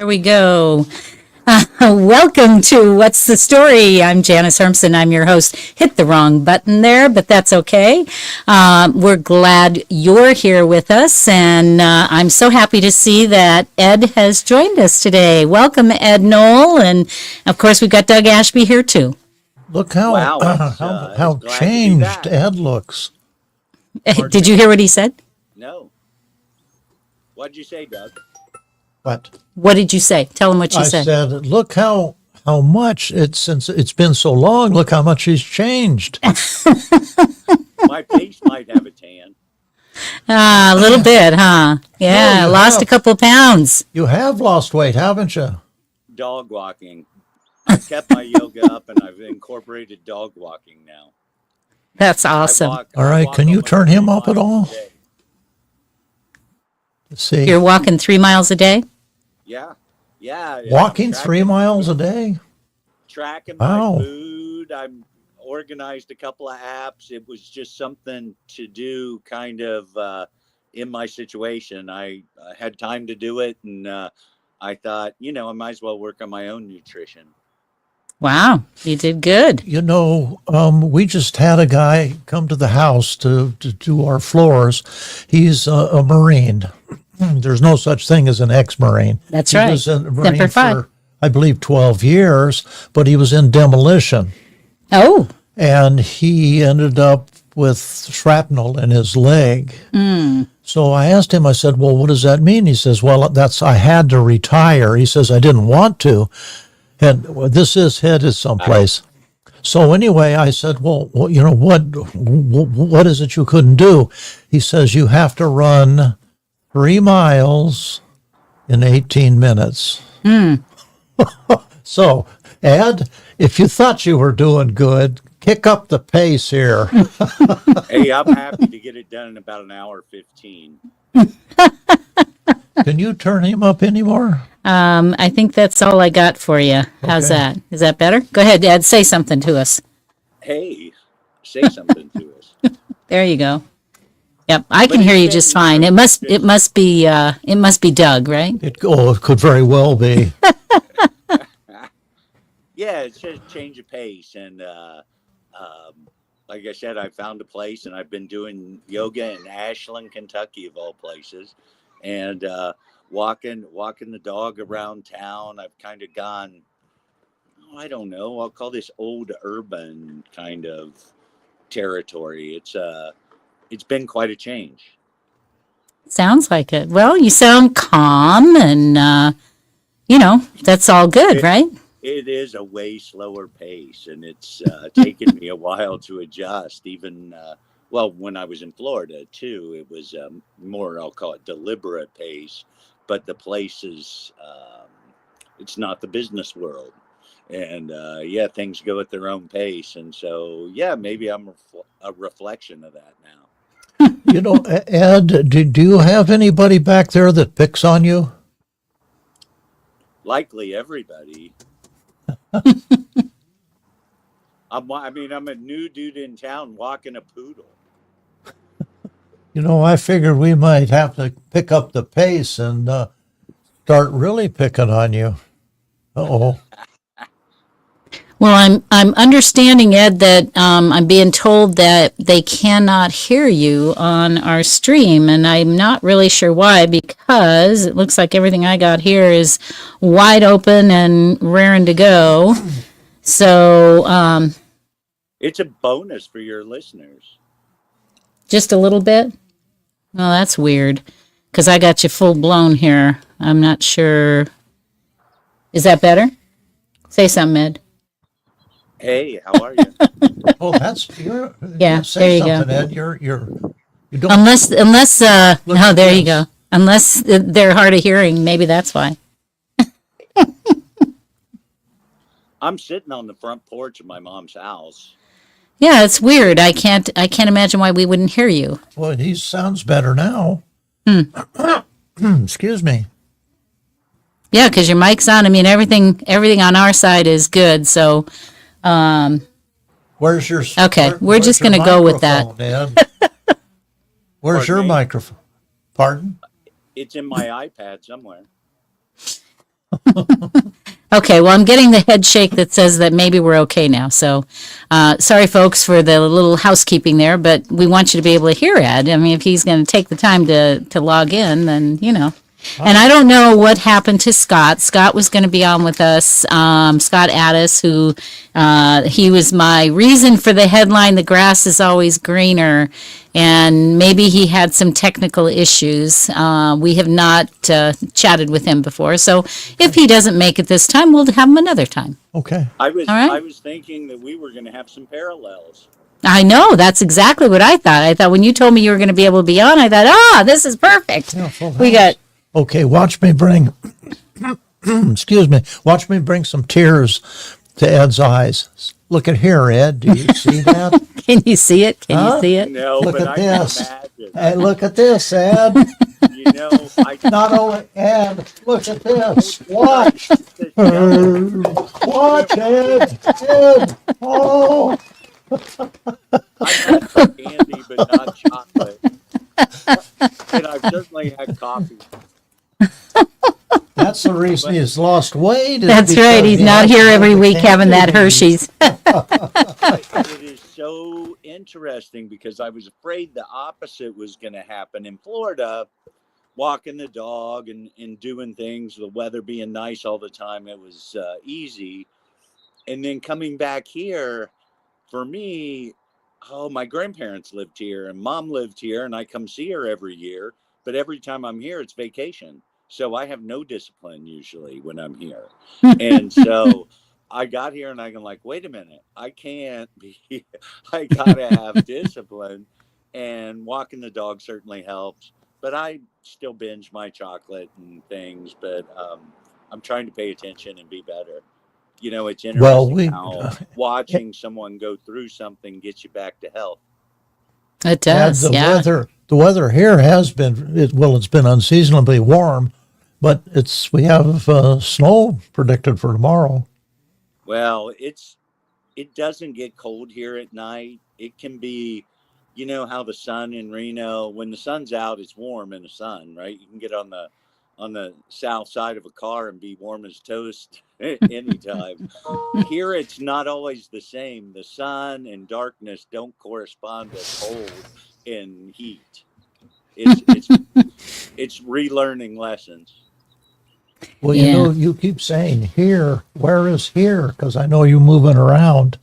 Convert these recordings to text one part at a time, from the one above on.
Here we go. Welcome to What's the Story? I'm Janice Hermson. I'm your host. Hit the wrong button there, but that's okay. We're glad you're here with us, and I'm so happy to see that Ed has joined us today. Welcome, Ed Knoll, and of course we've got Doug Ashby here too. Look how how changed Ed looks. Did you hear what he said? No. What'd you say, Doug? What did you say? Tell him what you said. I said, look how much since it's been so long. Look how much he's changed. My face might have a tan. A little bit, huh? Yeah, lost a couple pounds. You have lost weight, haven't you? Dog walking. I've kept my yoga up, and I've incorporated dog walking now. That's awesome. All right, can you turn him up at all? Let's see. You're walking 3 miles a day? Yeah. Walking 3 miles a day? Tracking my food. I'm organized a couple of apps. It was just something to do kind of in my situation. I had time to do it, and I thought, I might as well work on my own nutrition. Wow, you did good. We just had a guy come to the house to do our floors. He's a Marine. There's no such thing as an ex-Marine. That's right. He was a Marine for, I believe, 12 years, but he was in demolition. Oh. And he ended up with shrapnel in his leg. So I asked him, I said, well, what does that mean? He says, well, I had to retire. He says, I didn't want to. And this is headed someplace. So anyway, I said, well, what is it you couldn't do? He says, you have to run 3 miles in 18 minutes. So, Ed, if you thought you were doing good, kick up the pace here. Hey, I'm happy to get it done in about an hour 15. Can you turn him up anymore? I think that's all I got for you. How's that? Is that better? Go ahead, Ed. Say something to us. Hey, say something to us. There you go. Yep, I can hear you just fine. It must be Doug, right? It could very well be. Yeah, it's just a change of pace, and like I said, I found a place, and I've been doing yoga in Ashland, Kentucky, of all places, and walking the dog around town. I've kind of gone, I don't know, I'll call this old urban kind of territory. It's been quite a change. Sounds like it. Well, you sound calm, and that's all good, right? It is a way slower pace, and it's taken me a while to adjust. Even when I was in Florida too, it was more, I'll call it, deliberate pace. But the place is, it's not the business world, and things go at their own pace. And so, maybe I'm a reflection of that now. Ed, do you have anybody back there that picks on you? Likely everybody. I'm a new dude in town walking a poodle. I figured we might have to pick up the pace and start really picking on you. Uh-oh. Well, I'm understanding, Ed, that I'm being told that they cannot hear you on our stream, and I'm not really sure why, because it looks like everything I got here is wide open and raring to go. So it's a bonus for your listeners. Just a little bit? Well, that's weird, because I got you full blown here. I'm not sure. Is that better? Say something, Ed. Hey, how are you? Oh, that's you're. Yeah, say there you something, go. Ed. You don't. Unless no, there you go. Unless they're hard of hearing, maybe that's why. I'm sitting on the front porch of my mom's house. Yeah, it's weird. I can't imagine why we wouldn't hear you. Well, he sounds better now. Excuse me. Yeah, because your mic's on. I mean, everything on our side is good. So, where's your? Okay, we're just going to go with that. Where's your microphone? Pardon? It's in my iPad somewhere. Okay, well, I'm getting the head shake that says that maybe we're okay now. So, sorry, folks, for the little housekeeping there, but we want you to be able to hear Ed. I mean, if he's going to take the time to log in, then, you know. And I don't know what happened to Scott. Scott was going to be on with us. Scott Ades, who he was my reason for the headline, "The Grass is Always Greener." And maybe he had some technical issues. We have not chatted with him before. So if he doesn't make it this time, we'll have him another time. Okay. I was All right. I was thinking that we were going to have some parallels. I know, that's exactly what I thought. I thought when you told me you were going to be able to be on, I thought, this is perfect. Yeah, full We house. got, Okay, watch me bring, excuse me, watch me bring some tears to Ed's eyes. Look at here, Ed. Do you see that? can you see it? Can Huh? you see it? No, Look but at I can this. imagine. Hey, look at this, Ed. You know, I Not only Ed, look at this. Watch. Watch, Ed. Ed. Oh. I've had some candy, but not chocolate. And I've certainly had coffee. That's the reason he's lost weight. is That's right. because He's he not has here every the week having that candy. Hershey's. It is so interesting because I was afraid the opposite was going to happen in Florida. Walking the dog and doing things, the weather being nice all the time, it was easy. And then coming back here, for me, my grandparents lived here and mom lived here, and I come see her every year. But every time I'm here, it's vacation. So I have no discipline usually when I'm here. And so I got here and I'm like, wait a minute, I can't be, I gotta have discipline. And walking the dog certainly helps. But I still binge my chocolate and things. But I'm trying to pay attention and be better. You know, it's Well, interesting how watching someone go through something gets you back to health. It does, the yeah. weather here has been, it's been unseasonably warm, but we have snow predicted for tomorrow. Well, it doesn't get cold here at night. It can be, you know how the sun in Reno, when the sun's out, it's warm in the sun, right? You can get on the south side of a car and be warm as toast anytime. Here it's not always the same. The sun and darkness don't correspond to cold and heat. It's relearning lessons. Well, Yeah. you know, you keep saying here. Where is here? Because I know you moving around.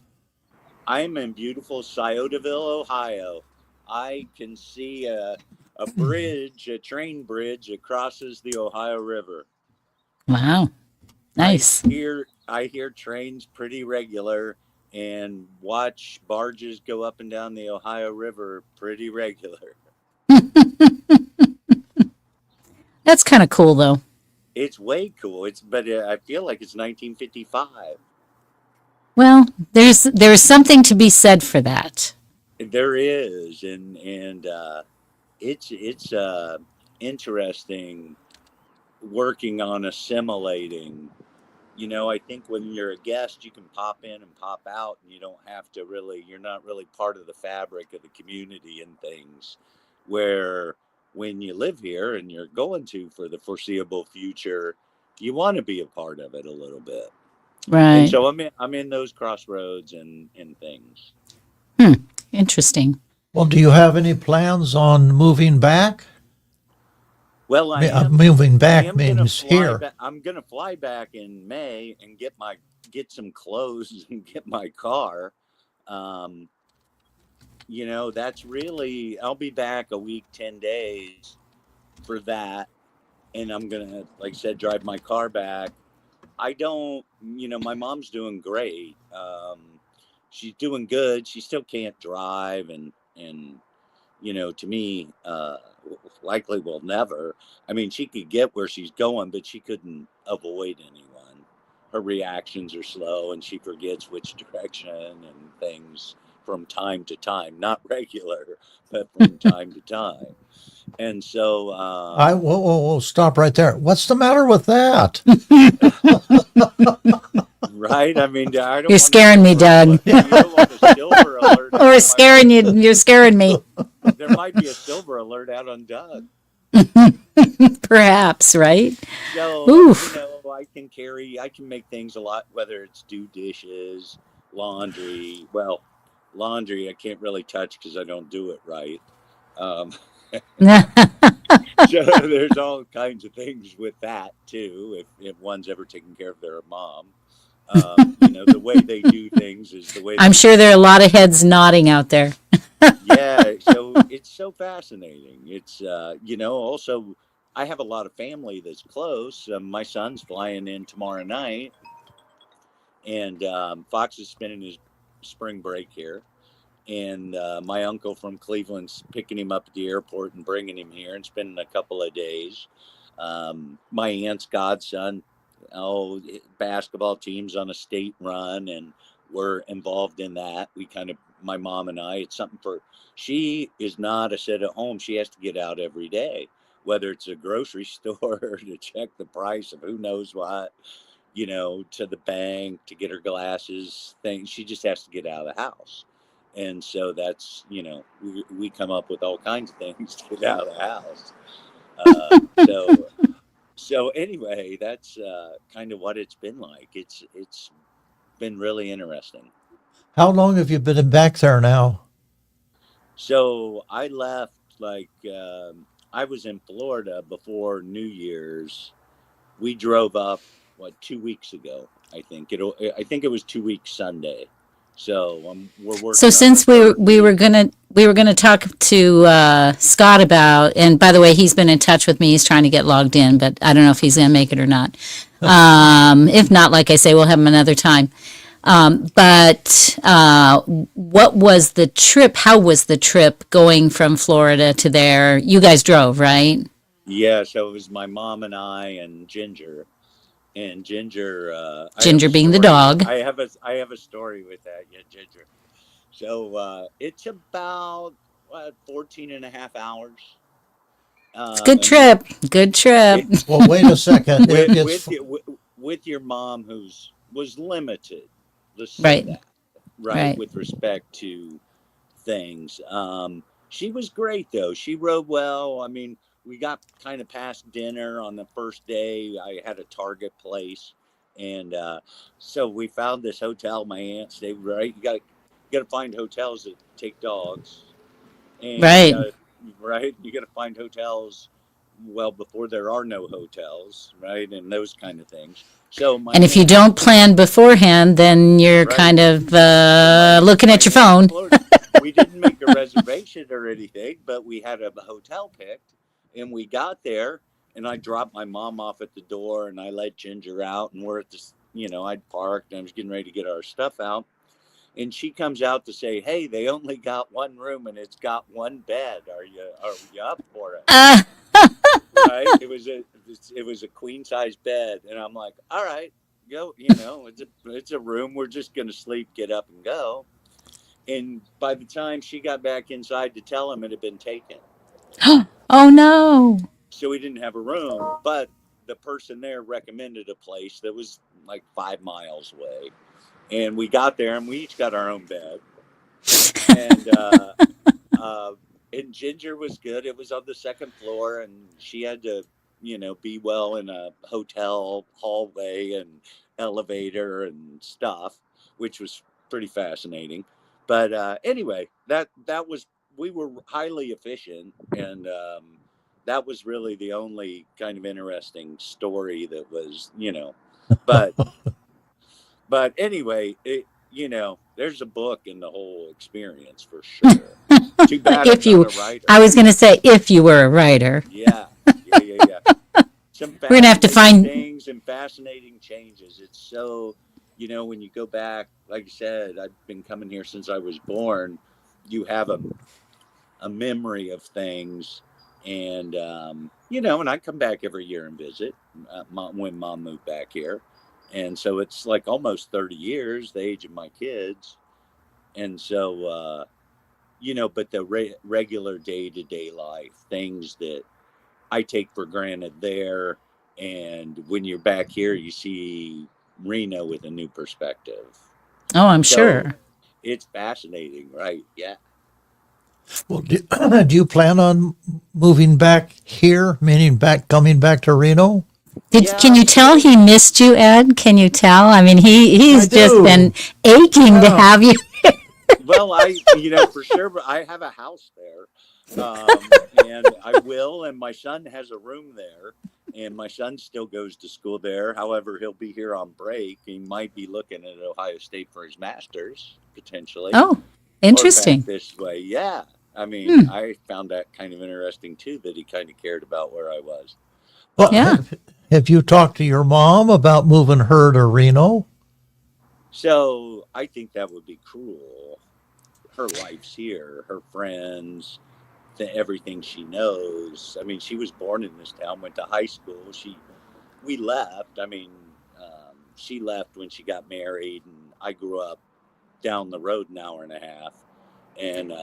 I'm in beautiful Sciotaville, Ohio. I can see a bridge, a train bridge that crosses the Ohio River. Wow. Nice. I hear trains pretty regular and watch barges go up and down the Ohio River pretty regular. That's kind of cool, though. It's way cool. But I feel like it's 1955. Well, there's something to be said for that. There is, and it's interesting working on assimilating. You know, I think when you're a guest, you can pop in and pop out, and you don't have to really. You're not really part of the fabric of the community and things. Where when you live here and you're going to for the foreseeable future, you want to be a part of it a little bit. And Right. so I'm in those crossroads and things. Interesting. Well, do you have any plans on moving back? Well, I am. Moving I back am gonna means fly here. back. I'm gonna fly back in May and get some clothes and get my car. Um, you know, that's really. I'll be back a week, 10 days for that, and I'm gonna, like I said, drive my car back. I don't. You know, my mom's doing great. She's doing good. She still can't drive, and you know, to me, likely will never. I mean, she could get where she's going, but she couldn't avoid anyone. Her reactions are slow, and she forgets which direction and things from time to time. Not regular, but from time to time. And so, Whoa, stop right there. What's the matter with that? right? I mean, I don't. You're want a scaring me, silver Doug. alert. You don't want a silver alert. Or scaring you. You're scaring me. There might be a silver alert out on Doug. Perhaps, right? So, Oof. you know, I can make things a lot, whether it's do dishes, laundry. Well, laundry I can't really touch because I don't do it right. Um, so there's all kinds of things with that too. If one's ever taken care of their mom, the way they do things is the way I'm they sure do there are a things. lot of heads nodding out there. Yeah, so it's so fascinating. It's also I have a lot of family that's close. My son's flying in tomorrow night, and Fox is spending his spring break here. And my uncle from Cleveland's picking him up at the airport and bringing him here and spending a couple of days. My aunt's godson, basketball teams on a state run, and we're involved in that. We kind of, my mom and I, it's something for, she is not a sit at home. She has to get out every day, whether it's a grocery store to check the price of who knows what, to the bank to get her glasses, things. She just has to get out of the house. And so that's, we come up with all kinds of things to get out of the house. Uh, so so anyway, that's kind of what it's been like. It's been really interesting. How long have you been back there now? So I left I was in Florida before New Year's. We drove up 2 weeks ago. I think it was 2 weeks Sunday. So we're So working on our since third week. we were gonna talk to Scott about, and by the way, he's been in touch with me. He's trying to get logged in, but I don't know if he's gonna make it or not. If not, like I say, we'll have him another time. But what was the trip? How was the trip going from Florida to there? You guys drove, right? Yeah, so it was my mom and I and Ginger. And Ginger, I have a Ginger being the story with dog. I have a story with that. Yeah, Ginger. So it's about 14 and a half hours. It's a good And we trip. Good trip. it Well, wait a second. with It's with your mom who's was limited. Let's say Right. that, right? Right. With respect to things. She was great though. She rode well. I mean, we got kind of past dinner on the first day. I had a Target place, and so we found this hotel. My aunt stayed right. You got to find hotels that take dogs, and you Right. got to right. You got to find hotels well before there are no hotels, right, and those kind of things. So my And if you aunt, don't plan beforehand, then you're right. kind of So looking my at your aunt in phone. Florida, we didn't make a reservation or anything, but we had a hotel picked, and we got there, and I dropped my mom off at the door, and I let Ginger out, and we're at this, I'd parked, and I was getting ready to get our stuff out, and she comes out to say, "Hey, they only got one room, and it's got one bed. Are you up for it?" Uh, Right? It was a queen size bed, and I'm like, "All right, go. It's a room. We're just gonna sleep, get up, and go." And by the time she got back inside to tell him it had been taken, oh no. so we didn't have a room. But the person there recommended a place that was like 5 miles away, and we got there and we each got our own bed. And uh, and Ginger was good. It was on the second floor, and she had to, be well in a hotel hallway and elevator and stuff, which was pretty fascinating. But anyway, that was we were highly efficient, and that was really the only kind of interesting story that was, but anyway, there's a book in the whole experience for sure. Too bad I'm If not you, a writer. I was going to say, if you were a writer, Yeah, yeah. Some we're going to have to fascinating find, things and fascinating changes. It's so, when you go back, like I said, I've been coming here since I was born. You have a memory of things. And, and I come back every year and visit when mom moved back here. And so it's like almost 30 years, the age of my kids. And so, but the regular day to day life, things that I take for granted there. And when you're back here, you see Reno with a new perspective. oh, I'm So sure. it's fascinating, right? Yeah. well. Do you plan on moving back here, meaning back coming back to Reno? Can you tell he missed you, Ed? Can you tell? I mean, he's just been aching to have you. Well, for sure, but I have a house there, and I will. And my son has a room there, and my son still goes to school there. However, he'll be here on break. He might be looking at Ohio State for his master's potentially. Oh, Or back interesting. this way. Yeah, I mean, I found that kind of interesting too. That he kind of cared about where I was. Well, Yeah. have you talked to your mom about moving her to Reno? So I think that would be cruel. Her life's here, her friends, everything she knows. I mean, she was born in this town, went to high school. We left. I mean, she left when she got married, and I grew up down the road an hour and a half. And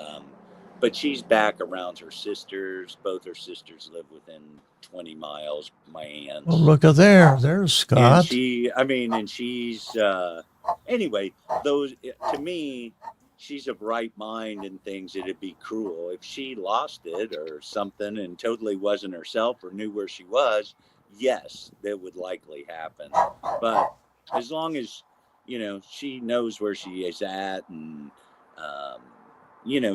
but she's back around her sisters. Both her sisters live within 20 miles. My aunts. Well, look at there. There's Scott. And she's anyway. Those to me, she's of right mind and things. It'd be cruel if she lost it or something and totally wasn't herself or knew where she was. Yes, that would likely happen. But as long as she knows where she is at, and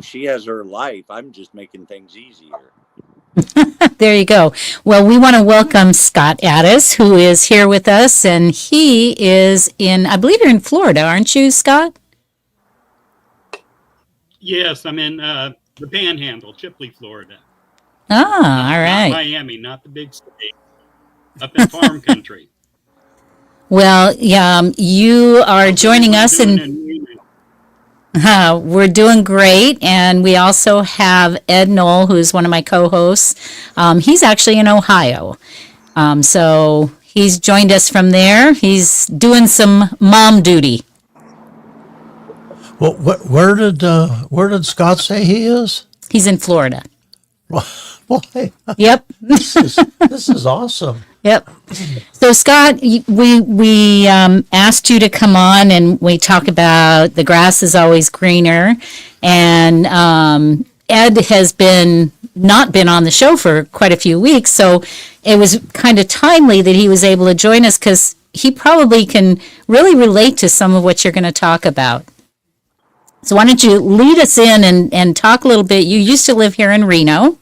she has her life. I'm just making things easier. There you go. Well, we want to welcome Scott Ades, who is here with us, and he is I believe you're in Florida, aren't you, Scott? Yes, I'm in the Panhandle, Chipley, Florida. Ah, all right. Not Miami, not the big state. Up in farm country. Well, you are joining us, and we're doing great. And we also have Ed Knoll, who's one of my co-hosts. He's actually in Ohio, so he's joined us from there. He's doing some mom duty. Well, where did Scott say he is? He's in Florida. Boy, Yep. this is awesome. Yep. So Scott, we asked you to come on, and we talk about the grass is always greener, and Ed has not been on the show for quite a few weeks, so it was kind of timely that he was able to join us because he probably can really relate to some of what you're going to talk about. So why don't you lead us in and talk a little bit? You used to live here in Reno.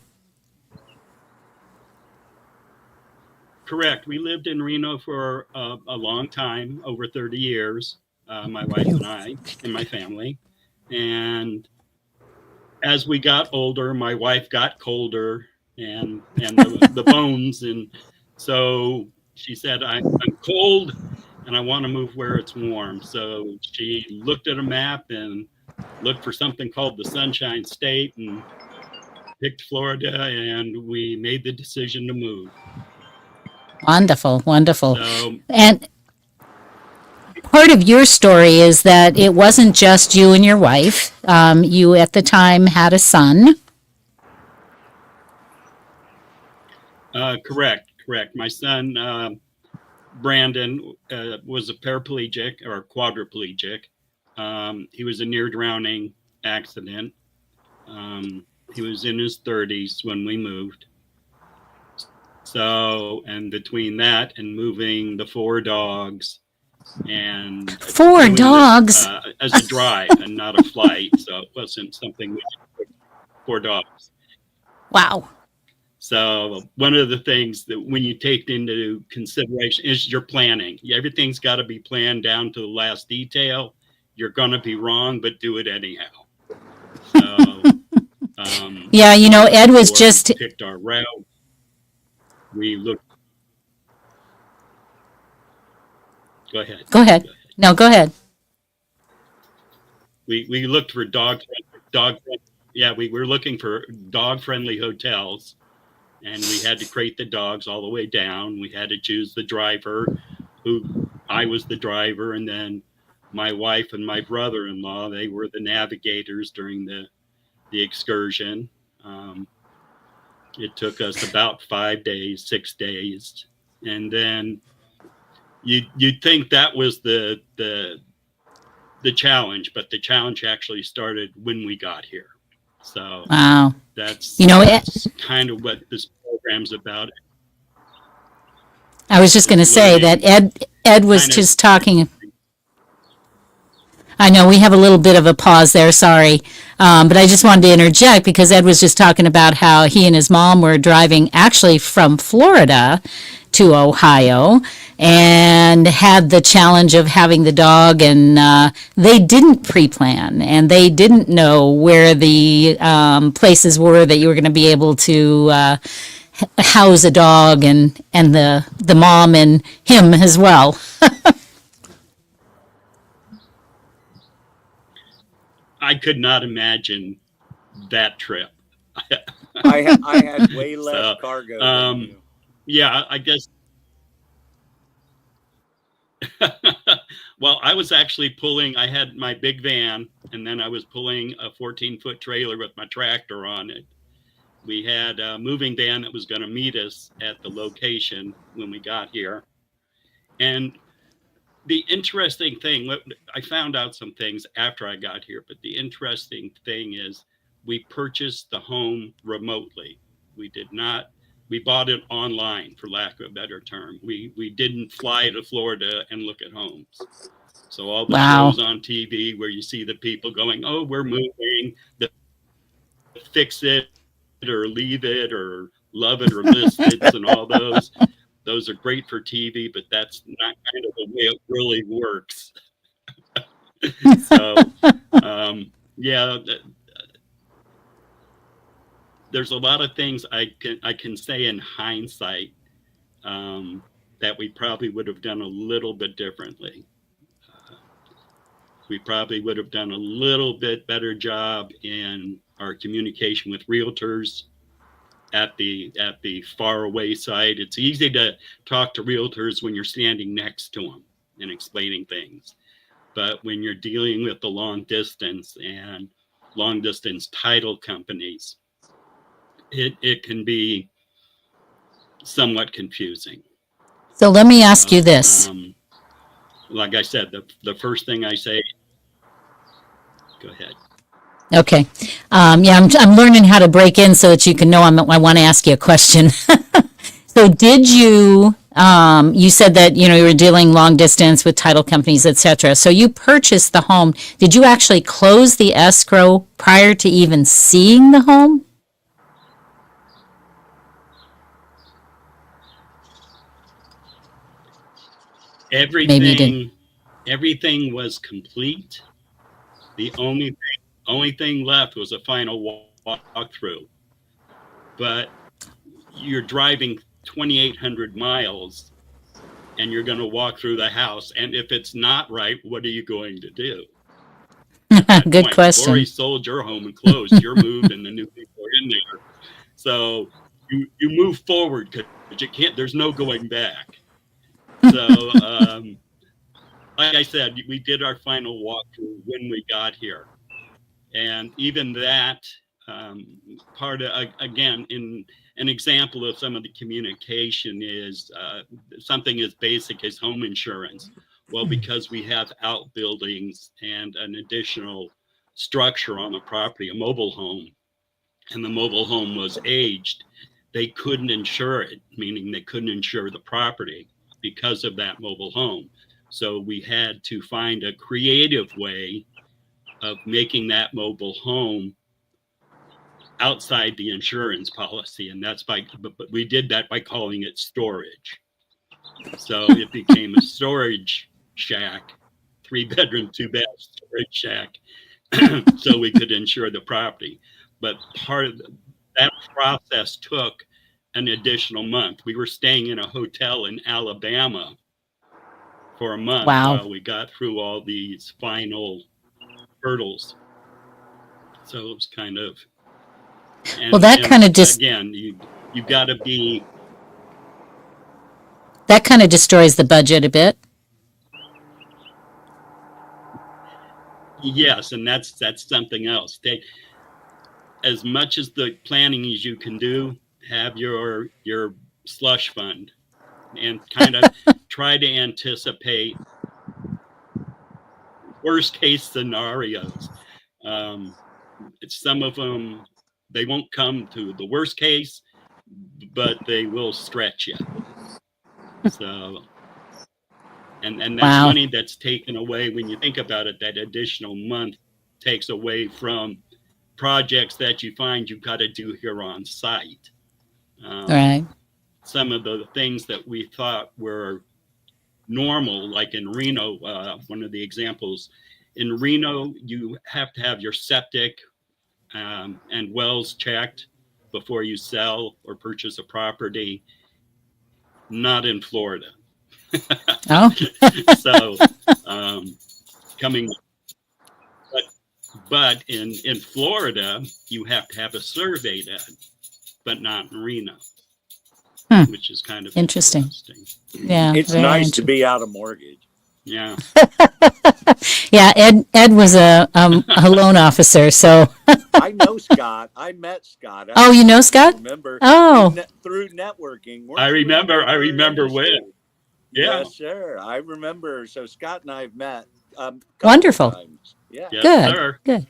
Correct. We lived in Reno for a long time, over 30 years, my wife and I and my family. And as we got older, my wife got colder and the bones. And so she said, I'm cold and I want to move where it's warm. So she looked at a map and looked for something called the Sunshine State and picked Florida, and we made the decision to move. Wonderful, wonderful. So, and part of your story is that it wasn't just you and your wife. You at the time had a son. Correct. My son, Brandon, was a paraplegic or quadriplegic. He was a near drowning accident. He was in his 30s when we moved. So, and between that and moving the 4 dogs and 4 dogs this, as a drive and not a flight. So it wasn't something we did 4 dogs. Wow. So one of the things that when you take into consideration is your planning. Everything's got to be planned down to the last detail. You're going to be wrong, but do it anyhow. So, yeah, Ed was just picked our route. We looked. Go ahead. No, go ahead. We looked for dog. Yeah, we were looking for dog-friendly hotels, and we had to crate the dogs all the way down. We had to choose the driver, I was the driver, and then my wife and my brother-in-law, they were the navigators during the excursion. It took us about 5 days, 6 days, and then you'd think that was the challenge, but the challenge actually started when we got here. So wow, that's that's kind of what this program's about. I was just going to say that Ed was just talking. I know we have a little bit of a pause there, sorry. But I just wanted to interject because Ed was just talking about how he and his mom were driving actually from Florida to Ohio and had the challenge of having the dog, and they didn't pre-plan and they didn't know where the places were that you were going to be able to house a dog, and the mom and him as well. I could not imagine that trip. I had way less cargo than you. Yeah, I guess. Well, I was actually pulling, I had my big van, and then I was pulling a 14-foot trailer with my tractor on it. We had a moving van that was going to meet us at the location when we got here. And the interesting thing, I found out some things after I got here, but the interesting thing is we purchased the home remotely. We bought it online, for lack of a better term. We didn't fly to Florida and look at homes. So all the shows on TV where you see the people going, oh, we're moving, fix it or leave it or love it or list it, and all those are great for TV, but that's not kind of the way it really works. So, yeah, there's a lot of things I can say in hindsight that we probably would have done a little bit differently. We probably would have done a little bit better job in our communication with realtors at the far away site. It's easy to talk to realtors when you're standing next to them and explaining things. But when you're dealing with the long distance and long distance title companies, it can be somewhat confusing. So let me ask you this. Like I said, the first thing I say, go ahead. Okay. Yeah, I'm learning how to break in so that you can know I want to ask you a question. So did you, you said that, you were dealing long distance with title companies, et cetera. So you purchased the home. Did you actually close the escrow prior to even seeing the home? Everything was complete. The only thing left was a final walkthrough. But you're driving 2,800 miles and you're going to walk through the house. And if it's not right, what are you going to do? Good question. You've already sold your home and closed. You're moved and the new people are in there. So you move forward because you can't, there's no going back. So, like I said, we did our final walkthrough when we got here. And even that part of, again, in an example of some of the communication is something as basic as home insurance. Well, because we have outbuildings and an additional structure on the property, a mobile home, and the mobile home was aged, they couldn't insure it, meaning they couldn't insure the property because of that mobile home. So we had to find a creative way of making that mobile home outside the insurance policy. And that's but we did that by calling it storage. So it became a storage shack, 3-bedroom, 2-bath storage shack, so we could insure the property. But part of that process took an additional month. We were staying in a hotel in Alabama for a month while we got through all these final hurdles. So it was kind of, well, that kind of just, again, you've got to be, that kind of destroys the budget a bit. Yes, and that's something else. As much as the planning as you can do, have your slush fund and kind of try to anticipate worst case scenarios. Some of them, they won't come to the worst case, but they will stretch you. So, and that's Wow. money that's taken away when you think about it. That additional month takes away from projects that you find you've got to do here on site. Right. Some of the things that we thought were normal, like in Reno, one of the examples, in Reno, you have to have your septic and wells checked before you sell or purchase a property. Not in Florida. Oh, So coming, but in Florida, you have to have a survey done, but not in Reno, which is kind of interesting. Yeah. It's very nice to be out of mortgage. Yeah. Yeah. Ed was a loan officer. So, I know Scott. I met Scott. oh, you know Scott? Remember? Oh, Through networking. I remember when. Yeah. Yes, sir. I remember. So Scott and I have met. Wonderful. Times. Yeah. Yes, good. sir. Good.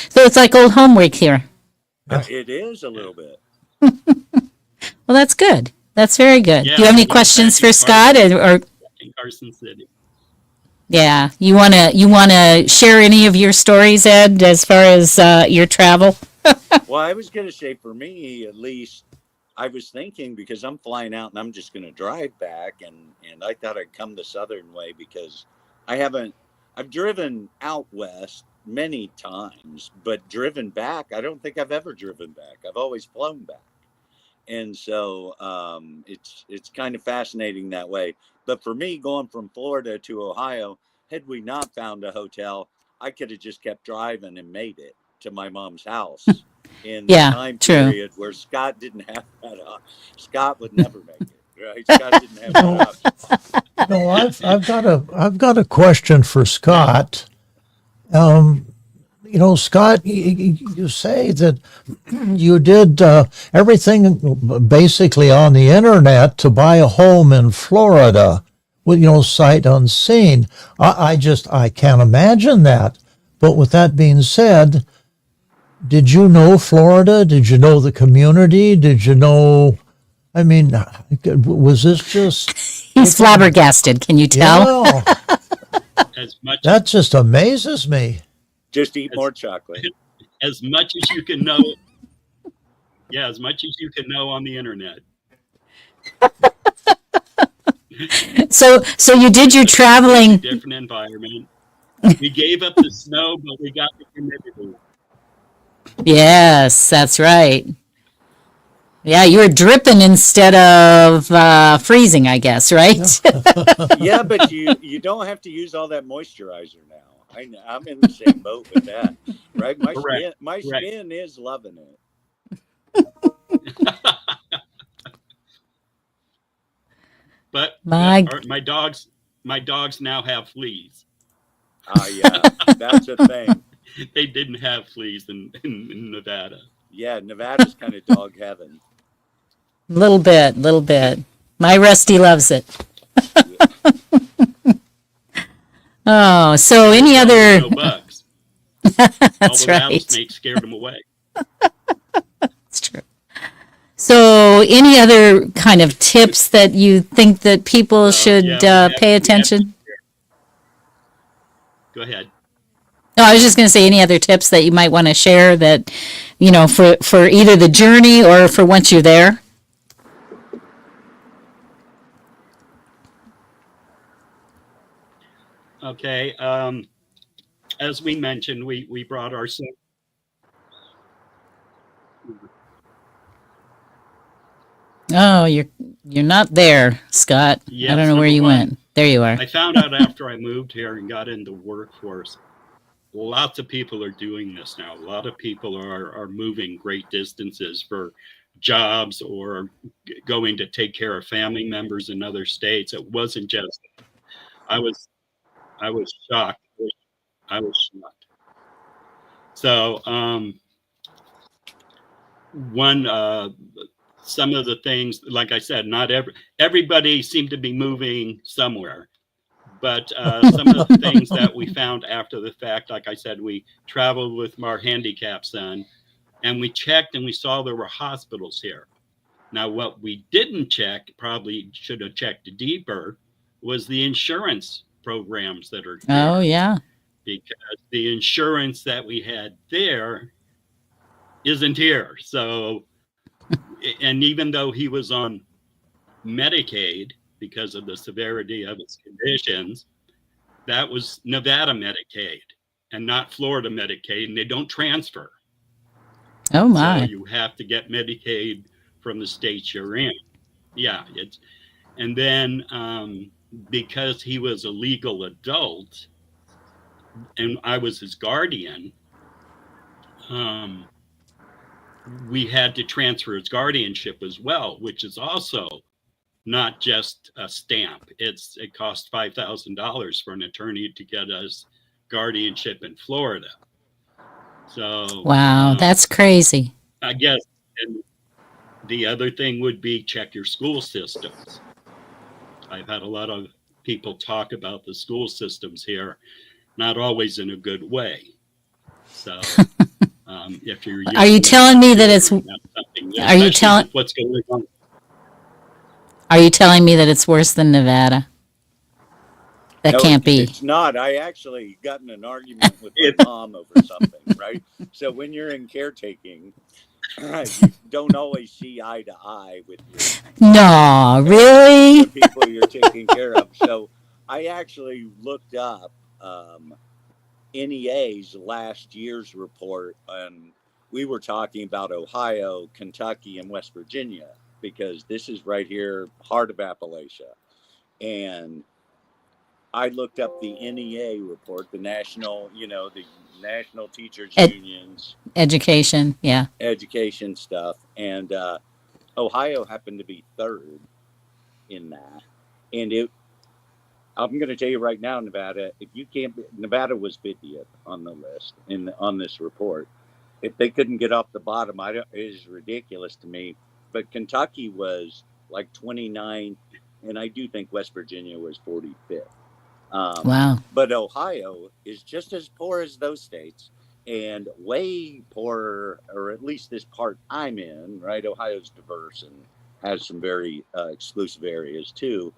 So it's like old homework here. It is a little bit. Well, that's good. That's very good. Yeah, Do you have any yeah, questions back in for Scott, or In Carson City. yeah, you wanna share any of your stories, Ed, as far as your travel? Well, I was going to say, for me, at least, I was thinking, because I'm flying out and I'm just going to drive back, and I thought I'd come the southern way because I've driven out west many times, but driven back, I don't think I've ever driven back. I've always flown back. And so it's kind of fascinating that way. But for me, going from Florida to Ohio, had we not found a hotel, I could have just kept driving and made it to my mom's house in the Yeah, time true. period where Scott didn't have that option. Scott would never make it, right? Scott didn't have that option. No, I've got a question for Scott. Scott, you say that you did everything basically on the internet to buy a home in Florida with, sight unseen. I can't imagine that. But with that being said, did you know Florida? Did you know the community? Did you know, I mean, was this just... He's flabbergasted. Can you tell? Yeah, As much that just amazes me. Just eat more chocolate. as much as you can know. Yeah, as much as you can know on the internet. So you did your traveling. Different environment. We gave up the snow, but we got the humidity. Yes, that's right. Yeah, you were dripping instead of freezing, I guess, right? Yeah, but you don't have to use all that moisturizer now. I'm in the same boat with that, right? My skin is loving it. But My dogs now have fleas. Yeah, that's a thing. They didn't have fleas in Nevada. Yeah, Nevada's kind of dog heaven. little bit. My Rusty loves it. Oh, so any other? No bugs. That's All the right. rattlesnakes scared them away. That's true. So any other kind of tips that you think that people should pay attention? Go ahead. No, I was just going to say any other tips that you might want to share that, for either the journey or for once you're there. Okay. As we mentioned, we brought our son. Oh, you're not there, Scott. Yes, I don't know where number you one. went. There you are. I found out after I moved here and got into workforce, lots of people are doing this now. A lot of people are moving great distances for jobs or going to take care of family members in other states. It wasn't just, I was shocked. I was shocked. So, some of the things, like I said, not everybody seemed to be moving somewhere. But some of the things that we found after the fact, like I said, we traveled with our handicapped son, and we checked and we saw there were hospitals here. Now, what we didn't check, probably should have checked deeper, was the insurance programs that are there. Oh, yeah. Because the insurance that we had there isn't here. So, and even though he was on Medicaid because of the severity of his conditions, that was Nevada Medicaid and not Florida Medicaid, and they don't transfer. Oh, So my. you have to get Medicaid from the states you're in. Yeah, and then because he was a legal adult and I was his guardian, we had to transfer his guardianship as well, which is also not just a stamp. It cost $5,000 for an attorney to get us guardianship in Florida. So Wow, that's crazy. I guess, and the other thing would be check your school systems. I've had a lot of people talk about the school systems here, not always in a good way. So if you're Are you telling me that it's? Are you telling what's going on? Are you telling me that it's worse than Nevada? That can't be. It's not. I actually got in an argument with my mom over something, right? So when you're in caretaking, you don't always see eye to eye with No, really? the people you're taking care of. So I actually looked up NEA's last year's report, and we were talking about Ohio, Kentucky, and West Virginia, because this is right here, heart of Appalachia. And I looked up the NEA report, the national, the national teachers unions. Education, yeah. Education stuff. And Ohio happened to be third in that. And I'm going to tell you right now, Nevada, Nevada was 50th on the list on this report. If they couldn't get off the bottom, it is ridiculous to me. But Kentucky was like 29, and I do think West Virginia was 45th. Wow. But Ohio is just as poor as those states, and way poorer, or at least this part I'm in, right? Ohio's diverse and has some very exclusive areas too.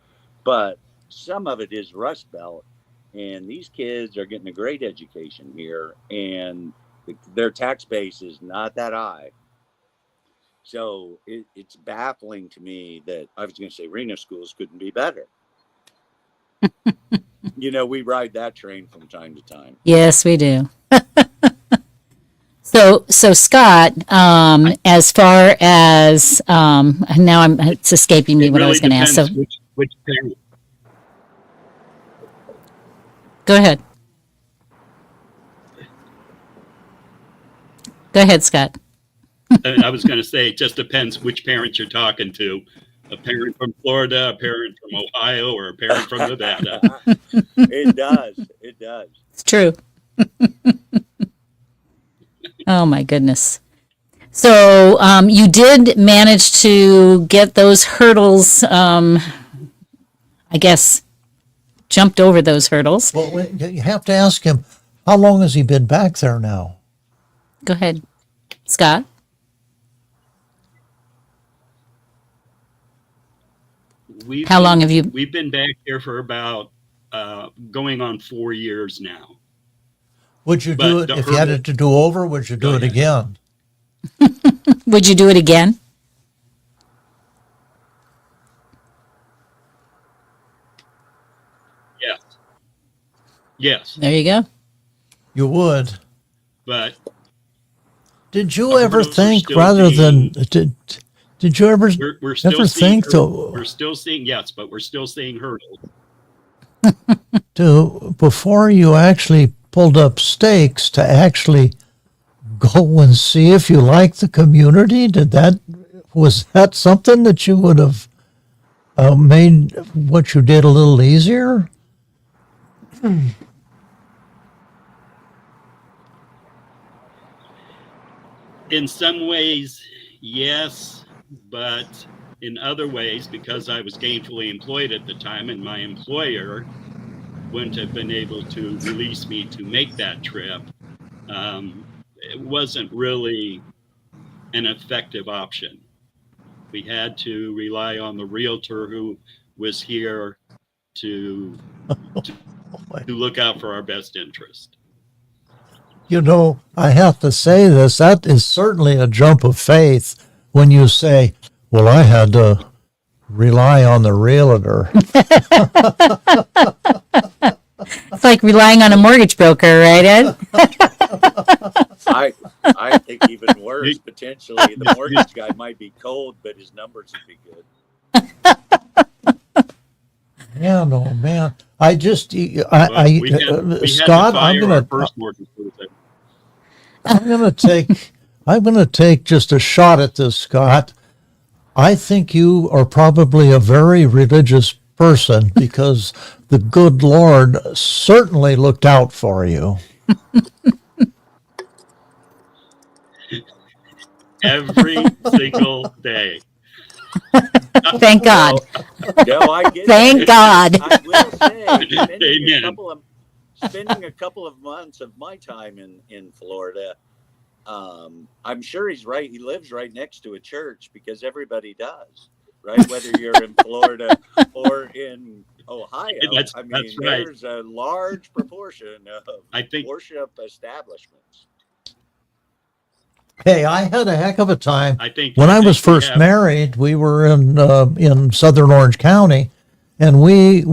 But some of it is Rust Belt, and these kids are getting a great education here, and their tax base is not that high. So it's baffling to me that I was going to say Reno schools couldn't be better. We ride that train from time to time. Yes, we do. So Scott, as far as now, it's escaping me what I was going to ask. So which parent? Go ahead. Go ahead, Scott. I was going to say it just depends which parent you're talking to. A parent from Florida, a parent from Ohio, or a parent from Nevada. It does. It's true. Oh, my goodness. So you did manage to get those hurdles, I guess, jumped over those hurdles. Well, you have to ask him, how long has he been back there now? Go ahead, Scott. How long have you? We've been back here for about going on 4 years now. Would you do it if you had it to do over? Would you do it again? Would you do it again? Yes. Yes. There you go. You would. But did you ever think, rather than did you ever we're still ever think to? We're still seeing but we're still seeing hurdles. Before you actually pulled up stakes to actually go and see if you liked the community? Was that something that you would have made what you did a little easier? In some ways, yes, but in other ways, because I was gainfully employed at the time and my employer wouldn't have been able to release me to make that trip, it wasn't really an effective option. we had to rely on the realtor who was here to look out for our best interest. You know, I have to say this. That is certainly a jump of faith when you say, well, I had to rely on the realtor. It's like relying on a mortgage broker, right, Ed? I think even worse, potentially. The mortgage guy might be cold, but his numbers would be good. Man, oh man. I just, We had Scott, to I'm fire gonna, our first mortgage broker. I'm gonna take just a shot at this, Scott. I think you are probably a very religious person because the good Lord certainly looked out for you. Every single day. Thank God. No, I get Thank God. I will say, Amen. spending a couple of months of my time in Florida, I'm sure he's right. He lives right next to a church because everybody does, right? Whether you're in Florida or in Ohio, That's right. there's a large proportion of worship establishments. Hey, I had a heck of a time. When I was first married, we were in southern Orange County, and we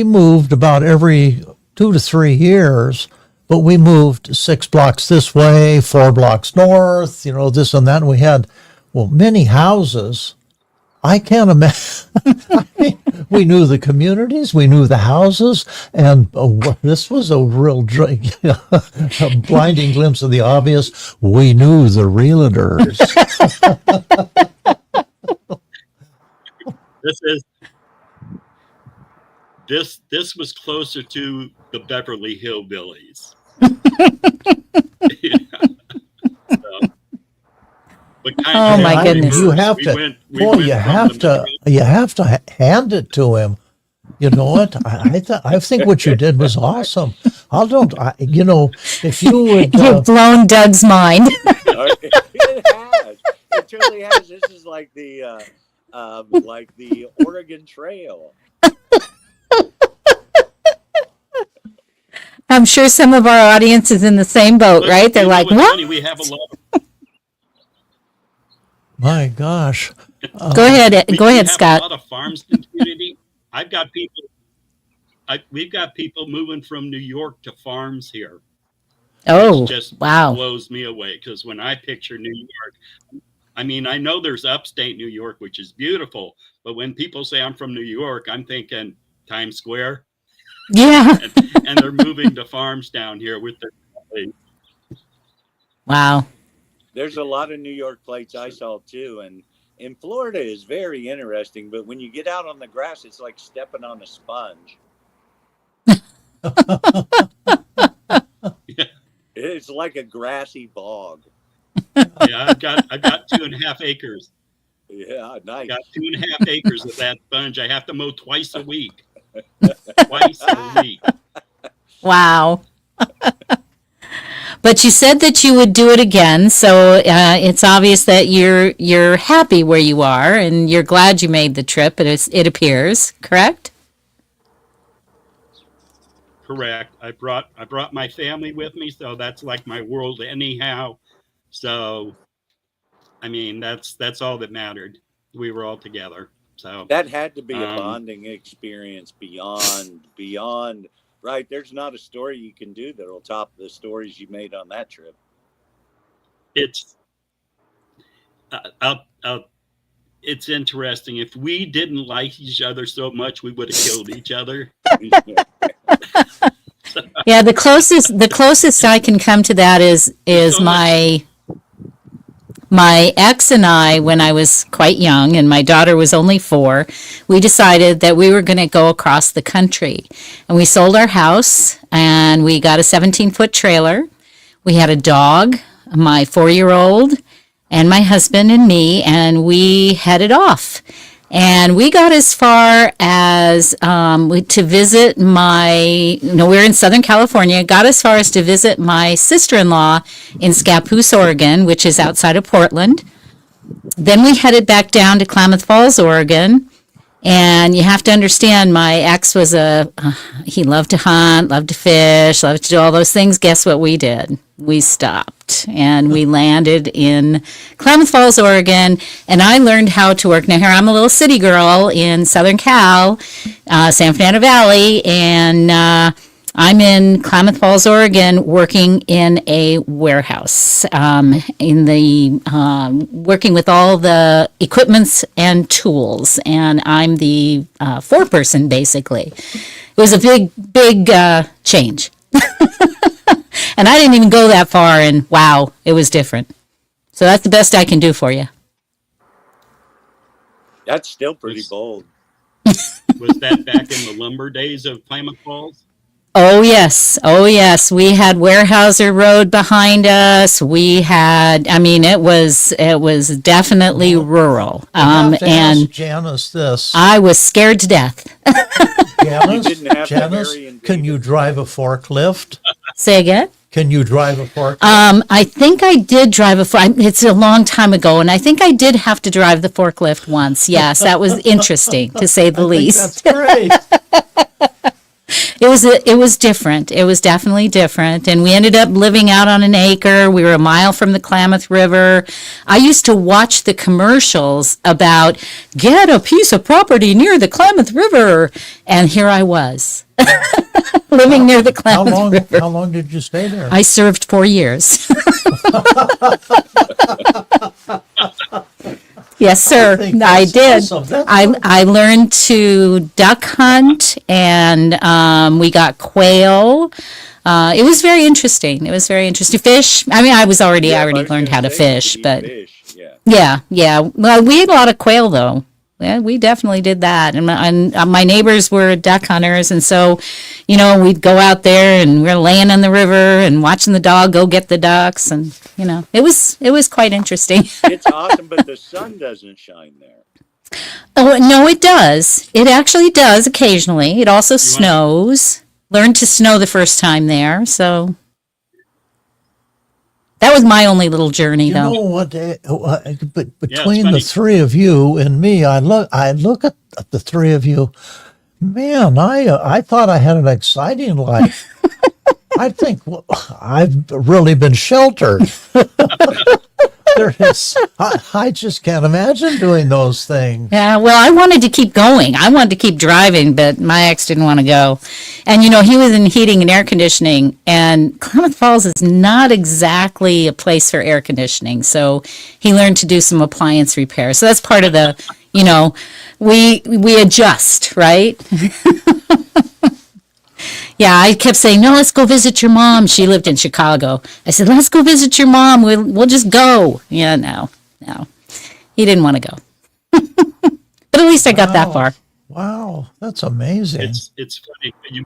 moved about every 2 to 3 years, but we moved 6 blocks this way, 4 blocks north, this and that. And we had, many houses. I can't imagine. We knew the communities, we knew the houses, and this was a real a blinding glimpse of the obvious. We knew the realtors. This was closer to the Beverly Hillbillies. Oh my goodness! You have to hand it to him. You know what? I think what you did was awesome. If you would, you've blown Doug's mind. It has. It truly has. This is like the Oregon Trail. I'm sure some of our audience is in the same boat, right? They're like, "What?" Funny, we have a lot of My gosh. Go ahead, Scott. A lot of farms in the community. We've got people moving from New York to farms here. Oh, it just wow. blows me away because when I picture New York, I know there's upstate New York, which is beautiful, but when people say I'm from New York, I'm thinking Times Square. Yeah. and they're moving to farms down here with their families. Wow. There's a lot of New York plates I saw too, and in Florida is very interesting, but when you get out on the grass, it's like stepping on a sponge. It's like a grassy bog. Yeah, I've got 2.5 acres. Yeah, nice. I've got 2.5 acres of that sponge. I have to mow twice a week. Twice a week. Wow. But you said that you would do it again, so it's obvious that you're happy where you are, and you're glad you made the trip. It appears, correct? Correct. I brought my family with me, so that's like my world anyhow. So, that's all that mattered. We were all together. So that had to be a bonding experience beyond. Right, there's not a story you can do that'll top the stories you made on that trip. It's interesting. If we didn't like each other so much, we would have killed each other. Yeah, the closest I can come to that is my ex and I, when I was quite young and my daughter was only 4, we decided that we were going to go across the country. And we sold our house and we got a 17-foot trailer. We had a dog, my 4-year-old, and my husband and me, and we headed off. And we got as far as to visit we were in Southern California, got as far as to visit my sister-in-law in Scappoose, Oregon, which is outside of Portland. Then we headed back down to Klamath Falls, Oregon. And you have to understand, my ex was he loved to hunt, loved to fish, loved to do all those things. Guess what we did? We stopped and we landed in Klamath Falls, Oregon. And I learned how to work. Now, here I'm a little city girl in Southern Cal, San Fernando Valley. And I'm in Klamath Falls, Oregon, working in a warehouse, working with all the equipments and tools, and I'm the foreperson, basically. It was a big change. And I didn't even go that far, and wow, it was different. So that's the best I can do for you. That's still pretty bold. Was that back in the lumber days of Klamath Falls? Oh yes. We had Weyerhaeuser Road behind us. We had, it was definitely rural. And And Janice this. I was scared to death. Janice, can you drive a forklift? Say again? Can you drive a forklift? I think I did drive it's a long time ago, and I think I did have to drive the forklift once. Yes, that was interesting to say the least. That's great. It was different. It was definitely different. And we ended up living out on an acre. We were a mile from the Klamath River. I used to watch the commercials about get a piece of property near the Klamath River. And here I was, living near the Klamath River. How long did you stay there? I served 4 years. Yes, sir. I did. Awesome. I learned to duck hunt, and we got quail. It was very interesting. Fish. I already learned how to fish, but yeah. Well, we had a lot of quail though. Yeah, we definitely did that. And my neighbors were duck hunters. And so, we'd go out there and we're laying on the river and watching the dog go get the ducks. And, it was quite interesting. It's awesome, but the sun doesn't shine there. Oh, no, it does. It actually does occasionally. It also snows. Learned to snow the first time there. So that was my only little journey, though. You know what? But between the three of you and me, I look at the three of you. Man, I thought I had an exciting life. I think I've really been sheltered. I just can't imagine doing those things. Yeah, well, I wanted to keep going. I wanted to keep driving, but my ex didn't want to go. And, he was in heating and air conditioning, and Klamath Falls is not exactly a place for air conditioning. So he learned to do some appliance repair. So that's part of the, we adjust, right? Yeah, I kept saying, no, let's go visit your mom. She lived in Chicago. I said, let's go visit your mom. We'll just go. Yeah, no. He didn't want to go. But at least I got that far. Wow, that's amazing. It's funny. You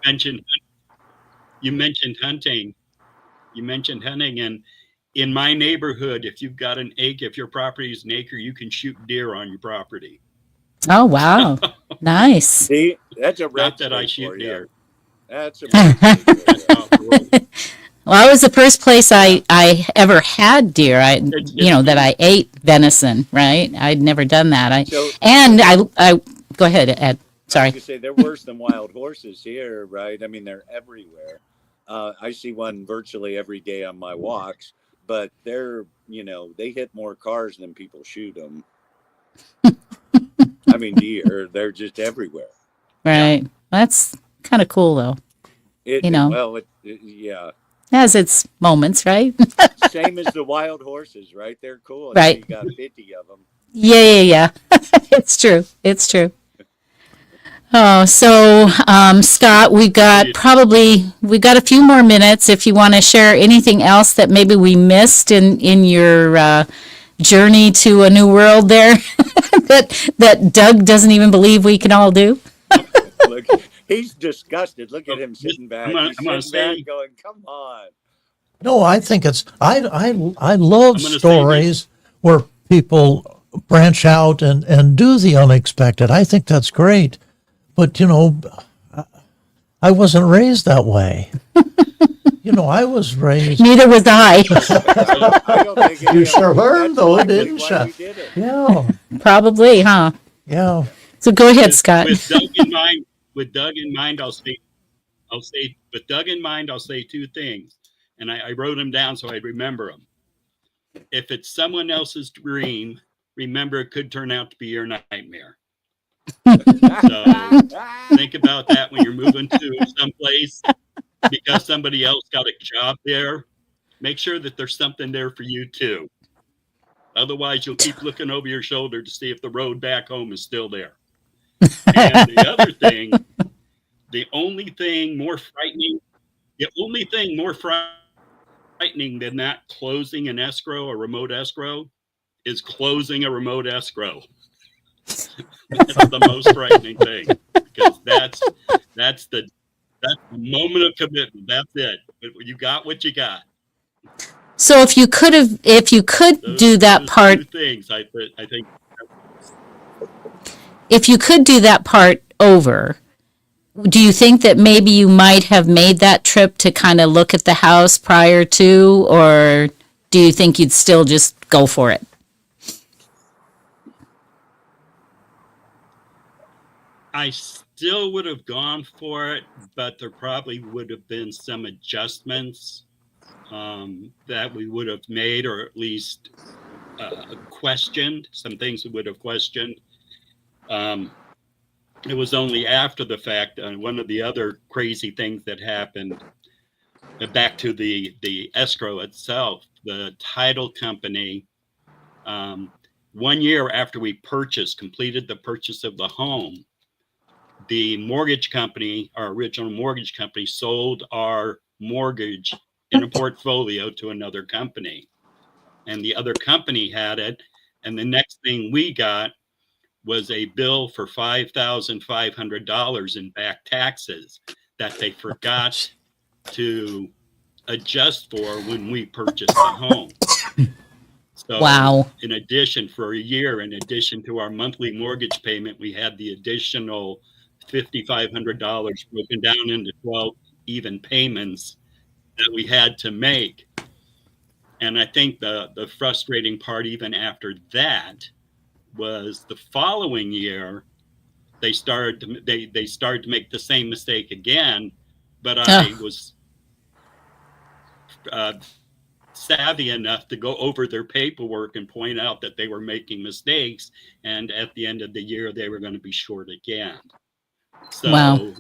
mentioned hunting. And in my neighborhood, if your property is an acre, you can shoot deer on your property. Oh, wow. Nice. See, that's a red Not that I shoot deer. That's a Well, it was the first place I ever had deer. That I ate venison. Right? I'd never done that. I go ahead, Ed. Sorry. I was gonna say they're worse than wild horses here, right? They're everywhere. I see one virtually every day on my walks, but they're they hit more cars than people shoot them. Deer, they're just everywhere. Right. That's kind of cool, though. Well, yeah. Has its moments, right? Same as the wild horses, right? They're cool. Right. You got 50 of them. Yeah. It's true. Oh, so Scott, we've got a few more minutes. If you want to share anything else that maybe we missed in your journey to a new world there, that Doug doesn't even believe we can all do. Look, he's disgusted. Look at him sitting back. He's sitting back going, come on. No, I think I love stories where people branch out and do the unexpected. I think that's great. But, I wasn't raised that way. I was raised. Neither was I. I don't think You sure learned, though, didn't you? Yeah, Probably, huh? yeah. So go ahead, Scott. With Doug in mind, with Doug in mind, I'll say two things, and I wrote them down so I'd remember them. If it's someone else's dream, remember it could turn out to be your nightmare. So think about that when you're moving to someplace because somebody else got a job there. Make sure that there's something there for you too. Otherwise, you'll keep looking over your shoulder to see if the road back home is still there. And the other thing, the only thing more frightening than that closing an escrow, a remote escrow, is closing a remote escrow. That's the most frightening thing because that's the moment of commitment. That's it. You got what you got. So if you could do that part, two things I think. if you could do that part over, do you think that maybe you might have made that trip to kind of look at the house prior to, or do you think you'd still just go for it? I still would have gone for it, but there probably would have been some adjustments that we would have made, or at least questioned. Some things we would have questioned. It was only after the fact, one of the other crazy things that happened, back to the escrow itself, the title company, 1 year after we completed the purchase of the home, the mortgage company, our original mortgage company, sold our mortgage in a portfolio to another company. And the other company had it. And the next thing we got was a bill for $5,500 in back taxes that they forgot to adjust for when we purchased the home. So Wow. in addition, for a year, in addition to our monthly mortgage payment, we had the additional $5,500 broken down into 12 even payments that we had to make. And I think the frustrating part, even after that, was the following year they started to make the same mistake again, but I was savvy enough to go over their paperwork and point out that they were making mistakes, and at the end of the year they were going to be short again. So Wow.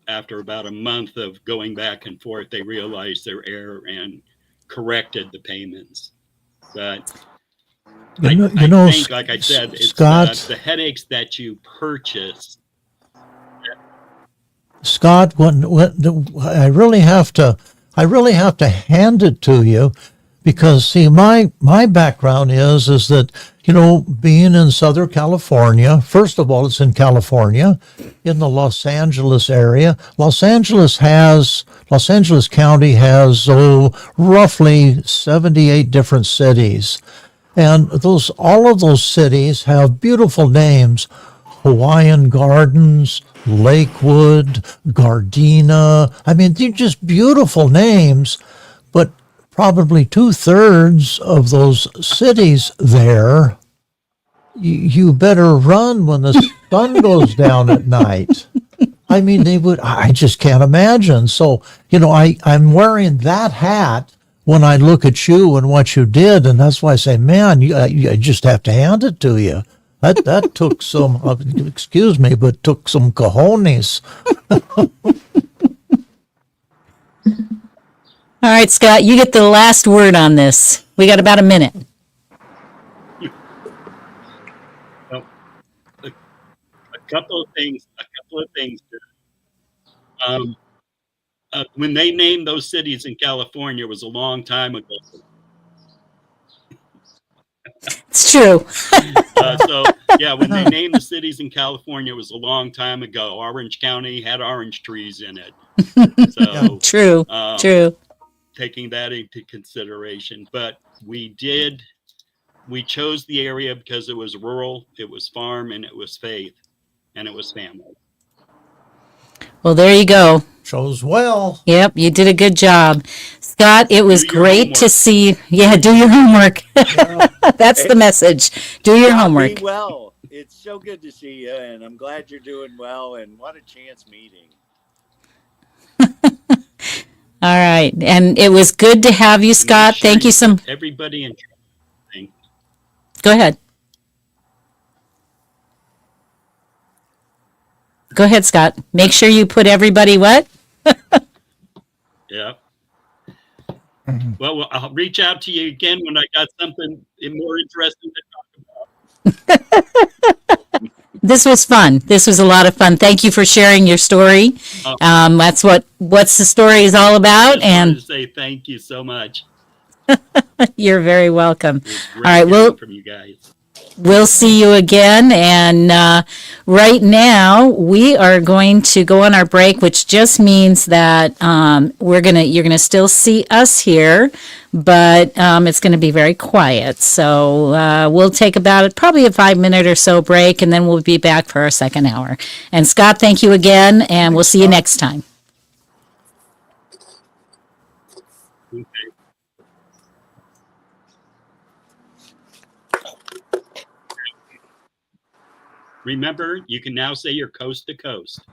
after about a month of going back and forth, they realized their error and corrected the payments. But I think, like I said, it's the headaches that you purchase. Scott, when I really have to hand it to you, because see, my background is that, being in Southern California. First of all, it's in California, in the Los Angeles area. Los Angeles County has roughly 78 different cities. And all of those cities have beautiful names: Hawaiian Gardens, Lakewood, Gardena. I mean, they're just beautiful names, but probably 2/3 of those cities there, you better run when the sun goes down at night. I mean, I just can't imagine. So, I'm wearing that hat when I look at you and what you did, and that's why I say, man, you just have to hand it to you. That took some, excuse me, but took some cojones. All right, Scott, you get the last word on this. We got about a minute. Well, a couple of things. When they named those cities in California, it was a long time ago. It's true. When they named the cities in California, it was a long time ago. Orange County had orange trees in it. So True. Taking that into consideration, but we chose the area because it was rural, it was farm, and it was faith, and it was family. Well, there you go. Chose well. Yep, you did a good job. Scott, it was Do your great to homework. see. Yeah, do your homework. That's the message. Do your Scott, homework. be well. It's so good to see you, and I'm glad you're doing well. And what a chance meeting. All right. And it was good to have you, And make Scott. sure Thank you you some. put everybody in training. Go ahead. Go ahead, Scott. Make sure you put everybody what? Yeah. Well, I'll reach out to you again when I got something more interesting to This was fun. This was a lot of fun. Thank you for sharing your story. talk about. That's what What's the Story is all I about. just wanted And to say thank you so much. you're very welcome. It was All great right. hearing from you guys. We'll see you again. And right now, we are going to go on our break, which just means that you're gonna still see us here, but it's going to be very quiet. So we'll take probably a 5 minute or so break, and then we'll be back for our second hour. And Scott, thank you again, and we'll see you next time. Okay. Remember, you can now say you're coast to coast.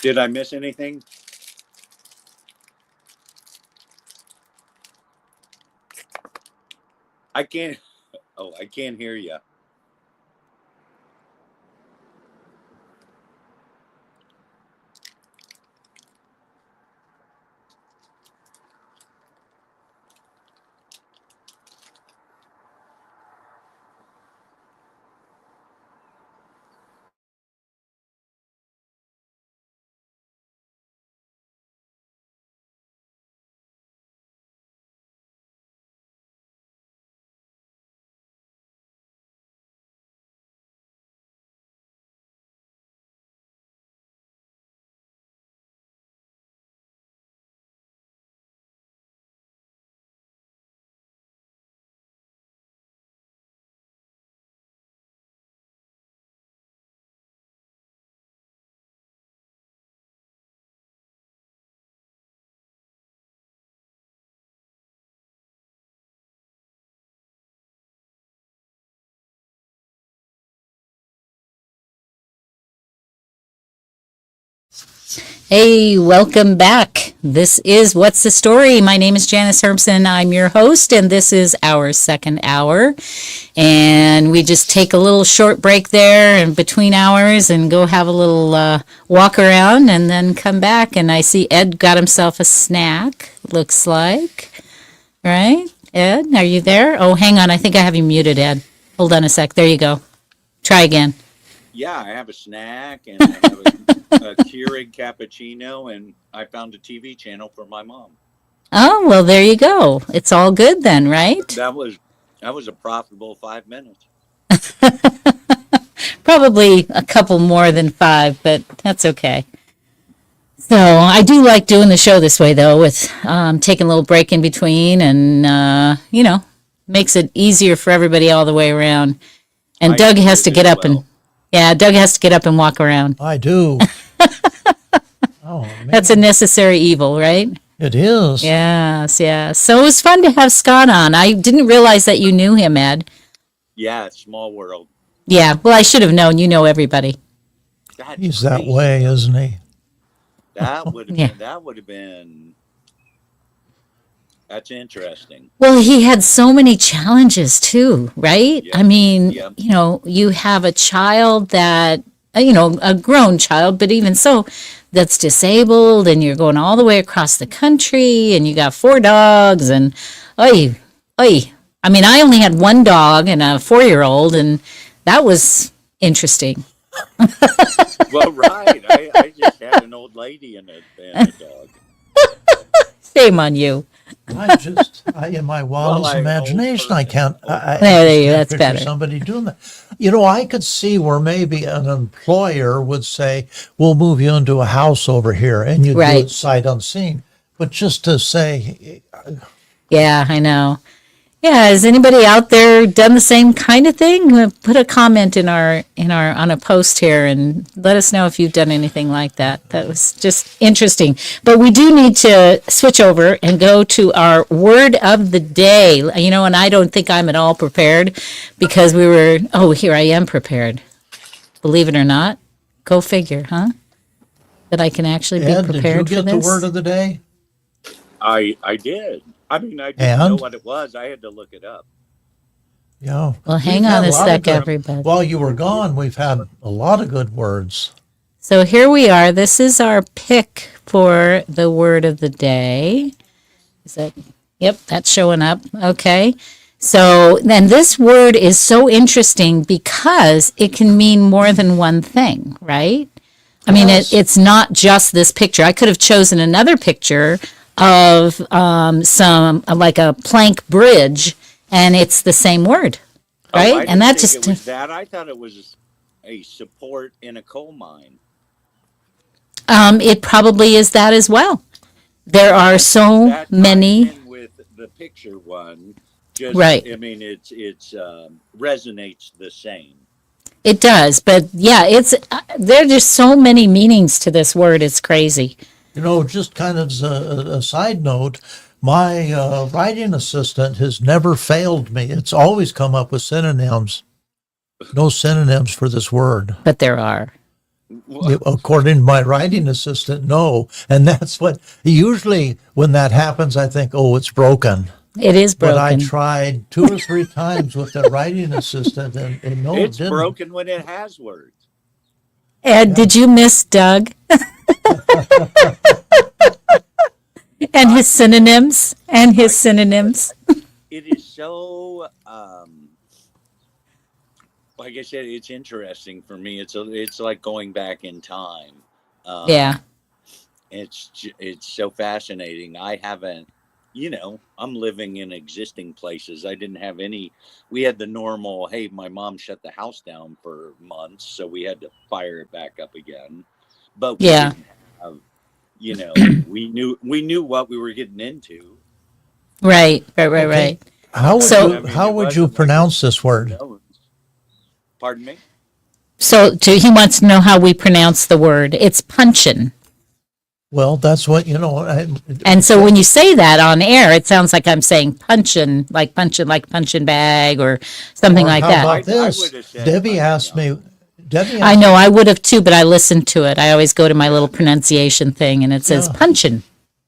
Did I miss anything? I can't. Oh, I can't hear you. Hey, welcome back. This is What's the Story? My name is Janice Hermson. I'm your host, and this is our second hour. And we just take a little short break there in between hours and go have a little walk around and then come back. And I see Ed got himself a snack, looks like. Right? Ed, are you there? Oh, hang on. I think I have you muted, Ed. Hold on a sec. There you go. Try again. Yeah, I have a snack and I have a Keurig cappuccino, and I found a TV channel for my mom. Oh, well, there you go. It's all good then, right? That was a profitable 5 minutes. Probably a couple more than 5, but that's okay. So I do like doing the show this way, though, with taking a little break in between, and makes it easier for everybody all the way around. And Doug has to get up and Doug has to get up and walk around. I do. Oh, man. That's a necessary evil, right? It is. Yes, yes. So it was fun to have Scott on. I didn't realize that you knew him, Ed. Yeah, it's small world. Yeah, well, I should have known. You know everybody. He's that way, isn't he? That would have been. That's interesting. Well, he had so many challenges too, right? Yeah. I mean, Yeah. You have a child that, a grown child, but even so, that's disabled, and you're going all the way across the country, and you got 4 dogs, and oy, oy. I mean, I only had 1 dog and a 4-year-old, and that was interesting. Well, right. I just had an old lady and a dog. Shame on you. In my wildest Well, imagination, I can't. There you go, that's picture better. somebody doing that. I could see where maybe an employer would say, "We'll move you into a house over here," and you do Right. it sight unseen. But just to say, Yeah, I know. Yeah, has anybody out there done the same kind of thing? Put a comment in our on a post here and let us know if you've done anything like that. That was just interesting. But we do need to switch over and go to our word of the day. You know, and I don't think I'm at all prepared because here I am prepared. Believe it or not. Go figure, huh? That I can actually be Ed, did you prepared for get the this. word of the day? I did. I mean, I didn't know And what it was. I had to look it up. yeah, Well, we've hang had on a lot of sec, good- everybody. While you were gone, we've had a lot of good words. So here we are. This is our pick for the word of the day. Is that? Yep, that's showing up. Okay. So then this word is so interesting because it can mean more than one thing, right? I mean, Yes. it's not just this picture. I could have chosen another picture of some like a plank bridge, and it's the same word, Oh, right? I And didn't that think just it was that. I thought it was a support in a coal mine. it probably is that as well. There are so That ties many. in with the picture one. Just, Right. I mean, it's resonates the same. It does, but yeah, it's there are just so many meanings to this word. It's crazy. You know, just kind of as a side note, my writing assistant has never failed me. It's always come up with synonyms. No synonyms for this word. But there are. According to my writing assistant, no. And that's what usually when that happens, I think, oh, it's broken. It is But I broken. tried 2 or 3 times with the writing assistant, and no, it It's didn't. broken when it has words. Ed, did you miss Doug? And his synonyms. And his synonyms. It is so, like I said, it's interesting for me. It's like going back in time. Yeah. It's so fascinating. I haven't, I'm living in existing places. I didn't have any. We had the normal. Hey, my mom shut the house down for months, so we had to fire it back up again. But we Yeah. didn't have, we knew what we were getting into. Right. Okay. Right. How So- would how would you pronounce this word? Pardon me? So he wants to know how we pronounce the word. It's punchin'. Well, that's what And so when you say that on air, it sounds like I'm saying punchin', like punching bag or something Or like how that. about I this? would've said Debbie punching asked up. me. Debbie I asked, know I would have too, but I listened to it. I always go to my little pronunciation thing and it says Yeah. punchin'.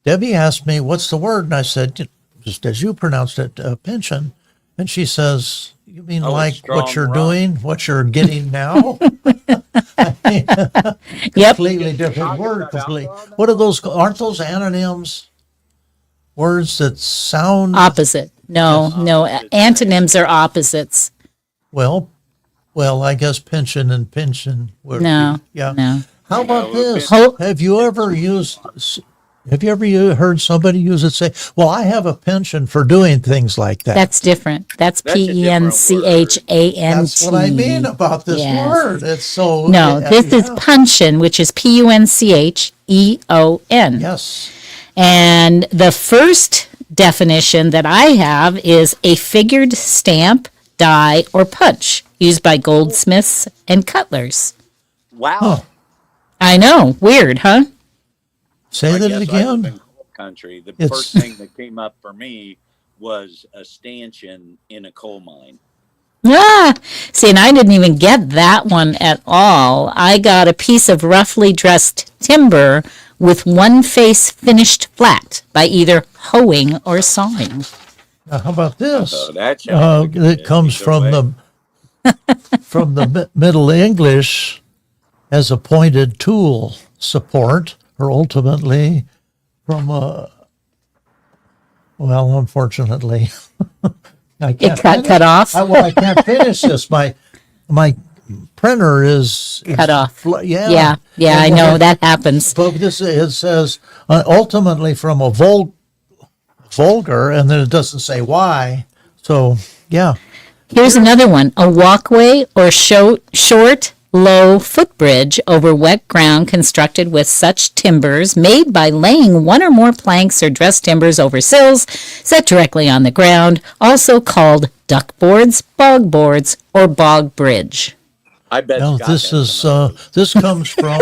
Debbie asked me, "What's the word?" And I said, just as you pronounced it, pension. And she says, "You mean Oh, like strong what you're rum. doing, what you're getting now?" Yep. Completely different Talking word. about Complete. alcohol What are those? Aren't those anonyms? Words that sound Opposite. No, no. Opposites. Antonyms are opposites. well. Well, I guess pension and pension would No, be, yeah. no. How about No, this? pen- Have you ever heard somebody use it? Say, "Well, I have a pension for doing things like that." That's different. That's That's a different P-E-N-C-H-A-N-T. That's what I mean about this Yes. word. It's so No, this is yeah. punchin', which is P-U-N-C-H-E-O-N. Yes. And the first definition that I have is a figured stamp, die, or punch used by goldsmiths and cutlers. Wow. Huh. I know. Weird, huh? Say I that guess I live again. in coal country. The It's- first thing that came up for me was a stanchion in a coal mine. Ah, see, and I didn't even get that one at all. I got a piece of roughly dressed timber with one face finished flat by either hoeing or sawing. Now, how about this? So that sounds like It comes either from way. the Middle English as a pointed tool support, or ultimately from well, unfortunately, I can't It got finish. cut off. I can't finish this. My printer is Cut off. Yeah, Yeah, I And know what- that happens. But it says ultimately from a vulgar, and then it doesn't say why. So yeah, Here's another one: a walkway or short, low footbridge over wet ground constructed with such timbers made by laying one or more planks or dressed timbers over sills set directly on the ground, also called duck boards, bog boards, or bog bridge. I bet Now, Scott this has is some of those. this comes from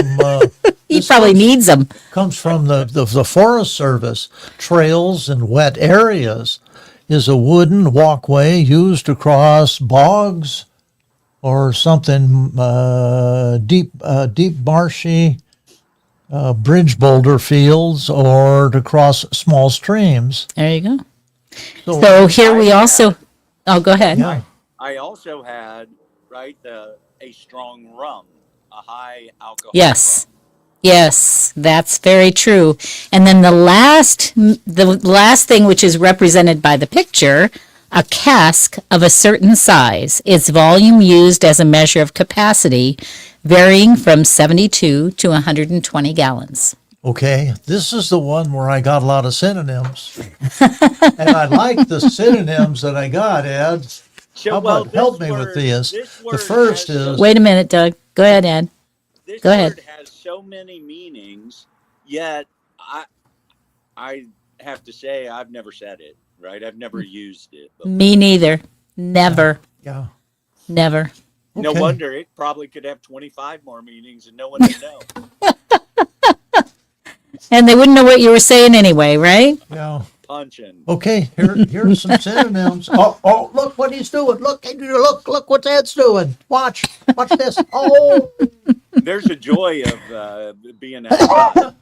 He this probably comes, needs them. comes from the Forest Service. Trails in wet areas is a wooden walkway used to cross bogs or something deep marshy bridge boulder fields, or to cross small streams. There you go. So here we also, oh, go ahead. Yeah. I also had, right, a strong rum, a high alcohol Yes. rum. Yes, that's very true. And then the last thing, which is represented by the picture, a cask of a certain size. Its volume used as a measure of capacity, varying from 72 to 120 gallons. Okay, this is the one where I got a lot of synonyms. And I like the synonyms that I got, Ed. So, How about this help me with word- these? this The word first has is, Wait a minute, Doug. Go ahead, Ed. This Go ahead. word has so many meanings, yet I have to say I've never said it, right? I've never used it. But Me neither. Never. yeah. Never. no Okay. wonder it probably could have 25 more meanings and no one would know. And they wouldn't know what you were saying anyway, right? Yeah. Punching. Okay, here's some synonyms. Oh, look what he's doing. Look what Ed's doing. Watch this. Oh, There's a joy of being outside.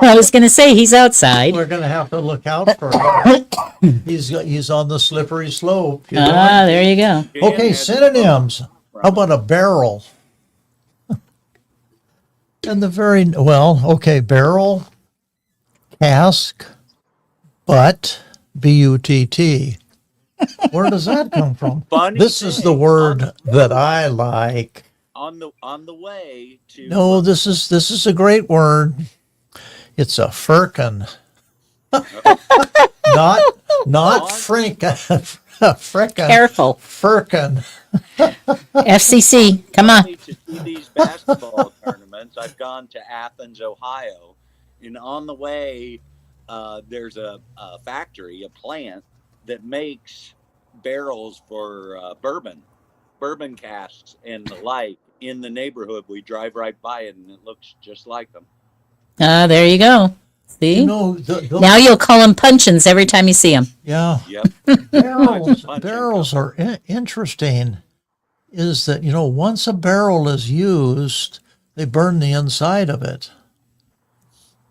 I was going to say he's outside. we're gonna have to look out for him. He's on the slippery slope. You know? Ah, there you go. Dan Okay, has- synonyms. How about a barrel? And barrel, cask, butt, B-U-T-T. Where does that come from? Funny This is the thing, word that I like. on the way to No, this is a great word. It's a firkin. not frickin'. Frickin'. Careful. Firkin. FCC, come on. to see these basketball tournaments. I've gone to Athens, Ohio, and on the way, there's a factory, a plant that makes barrels for bourbon casks and the like. In the neighborhood, we drive right by it, and it looks just like them. Ah, there you go. See? You know, Now you'll call them puncheons every time you see them. yeah, Yep. barrels are interesting. Is that, once a barrel is used, they burn the inside of it,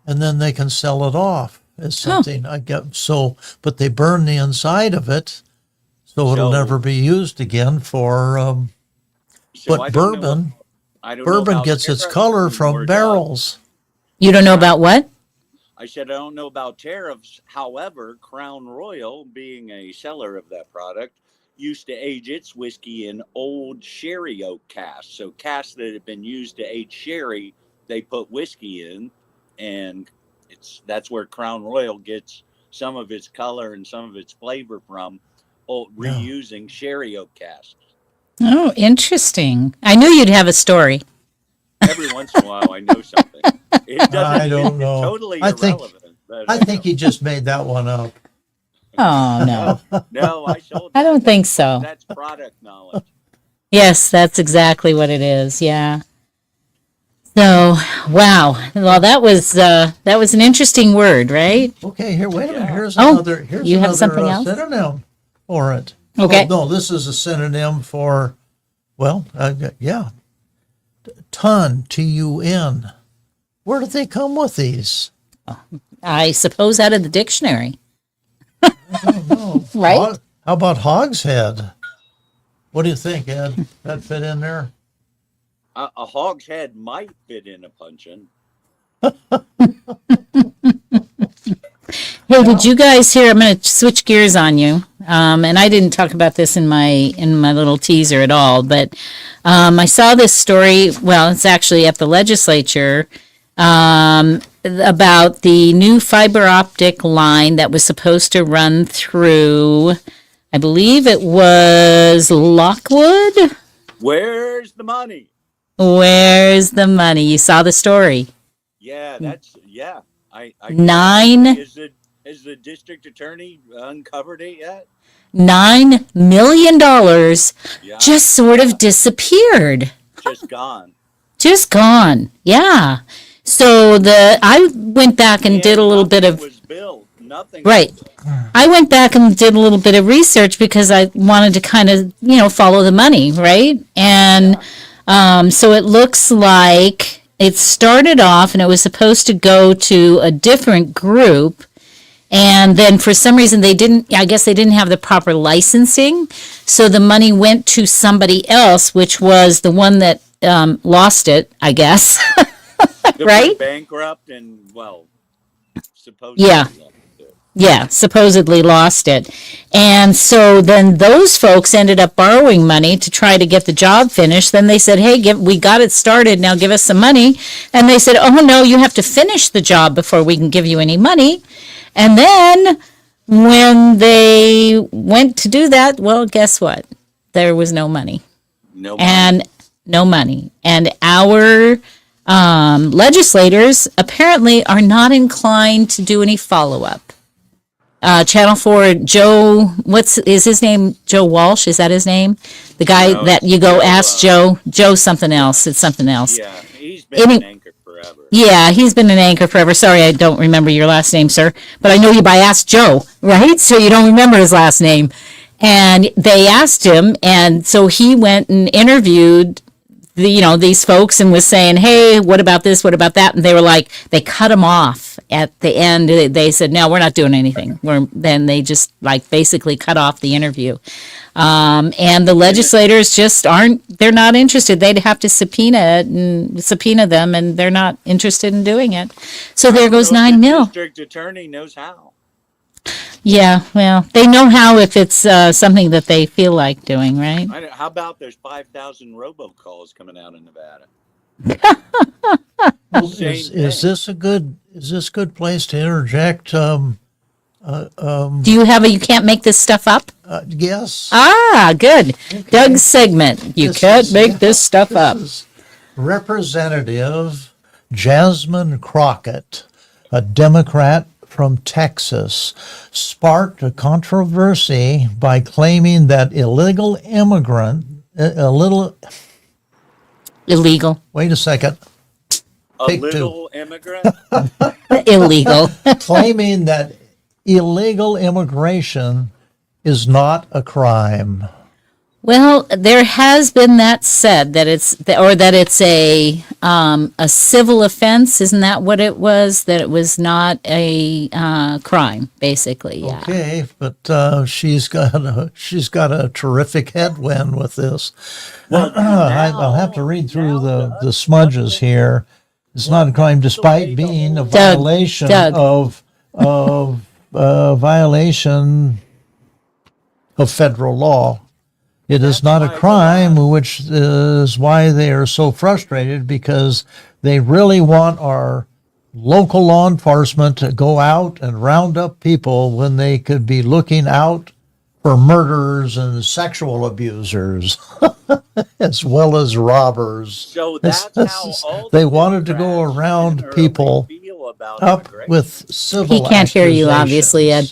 and then they can sell it off as something. I get so, but they burn the inside of it, so it'll So- never be used again for. So I But don't know bourbon, I don't know bourbon about gets its tariffs color or from not. barrels. You don't know about what? I said I don't know about tariffs. However, Crown Royal, being a seller of that product, used to age its whiskey in old sherry oak casks. So casks that had been used to age sherry, they put whiskey in, and that's where Crown Royal gets some of its color and some of its flavor from, reusing sherry oak casks. Oh, interesting. I knew you'd have a story. Every once in a while, I know something. It doesn't. I don't it's know. Totally I think- irrelevant. But, I think he just made that one up. Oh, no. no, I sold. I don't think so. That's product knowledge. Yes, that's exactly what it is. Yeah. So, wow. Well, that was an interesting word, right? Okay, wait a minute. Here's Oh, another. Here's you have another something else? synonym for it. Okay. Oh, no, this is a synonym for, ton, T-U-N. Where did they come with these? I suppose out of the dictionary. I don't know. Right? How about hogshead? What do you think, Ed? That fit in there? A hog's head might fit in a puncheon. Hey, did you guys hear? I'm going to switch gears on you. And I didn't talk about this in my little teaser at all, but I saw this story. Well, it's actually at the legislature about the new fiber optic line that was supposed to run through. I believe it was Lockwood. Where's the money? Where's the money? You saw the story. Yeah, I Nine is the district attorney uncovered it yet? $9 million Yeah, just sort of disappeared. just gone. Just gone. Yeah. So I went back and did a little bit nothing of was billed. Nothing. right. I went back and did a little bit of research because I wanted to kind of, follow the money, right? And so it looks like it started off and it was supposed to go to a different group. And then for some reason I guess they didn't have the proper licensing. So the money went to somebody else, which was the one that lost it, I guess. That right? went bankrupt and supposedly. Yeah. Yeah, supposedly lost it. And so then those folks ended up borrowing money to try to get the job finished. Then they said, hey, we got it started, now give us some money. And they said, oh, no, you have to finish the job before we can give you any money. And then when they went to do that, well, guess what? There was no money. No. And no money. And our legislators apparently are not inclined to do any follow-up. Channel 4, Joe, is his name Joe Walsh? Is that his name? The guy that you go ask Joe something else. It's something else. Yeah, he's been an anchor forever. Yeah, he's been an anchor forever. Sorry, I don't remember your last name, sir. But I know you by Ask Joe, right? So you don't remember his last name. And they asked him, and so he went and interviewed these folks and was saying, hey, what about this? What about that? And they were like, they cut him off at the end. They said, no, we're not doing anything. Then they just basically cut off the interview. And the legislators they're not interested. They'd have to subpoena them, and they're not interested in doing it. So there goes $9 million. The district attorney knows how. Yeah, well, they know how if it's something that they feel like doing, right? How about there's 5,000 robocalls coming out in Nevada? Is this a good place to interject? Do you have you can't make this stuff up? Yes. Ah, good. Okay. Doug's segment. You can't make this stuff up. Representative Jasmine Crockett, a Democrat from Texas, sparked a controversy by claiming that illegal. Wait a second. Illegal immigrant? Illegal. Claiming that illegal immigration is not a crime. Well, there has been that said that it's a civil offense. Isn't that what it was? That it was not a crime, basically. Yeah. Okay, but she's got a terrific headwind with this. Well, I'll have to read through the smudges here. It's not a crime, despite being a violation of federal law. It is not a crime, which is why they are so frustrated, because they really want our local law enforcement to go out and round up people when they could be looking out for murderers and sexual abusers, as well as robbers. So that's how all they wanted to go around people up with civil He can't hear you, obviously, Ed.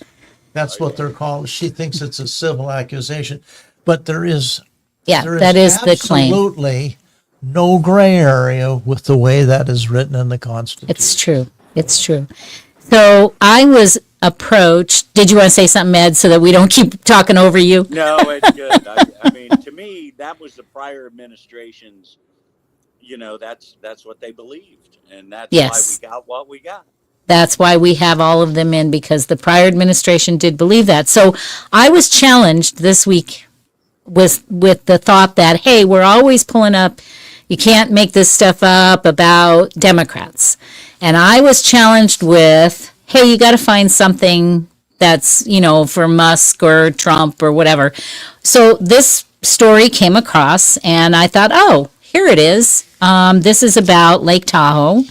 That's what they're called. She thinks it's a civil accusation. But there is that is the claim. Absolutely no gray area with the way that is written in the Constitution. It's true. So I was approached. Did you want to say something, Ed, so that we don't keep talking over you? No, it's good. I mean, to me, that was the prior administration's. That's what they believed, and that's why we got what we got. That's why we have all of them in, because the prior administration did believe that. So I was challenged this week with the thought that, hey, we're always pulling up, you can't make this stuff up about Democrats. And I was challenged with, hey, you got to find something that's, for Musk or Trump or whatever. So this story came across and I thought, oh, here it is. This is about Lake Tahoe.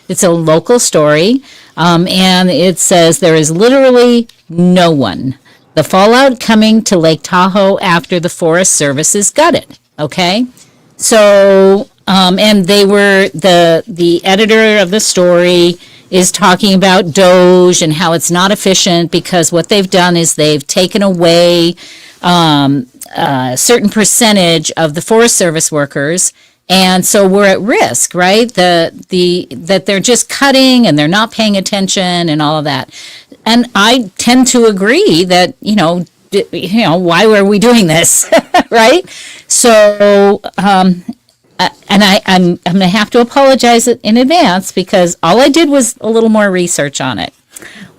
It's a local story. And it says there is literally no one. The fallout coming to Lake Tahoe after the Forest Service is gutted. Okay? So And they were the editor of the story is talking about Doge and how it's not efficient because what they've done is they've taken away a certain percentage of the Forest Service workers. And so we're at risk, right? That they're just cutting and they're not paying attention and all of that. And I tend to agree that, why were we doing this, right? So, and I'm going to have to apologize in advance because all I did was a little more research on it.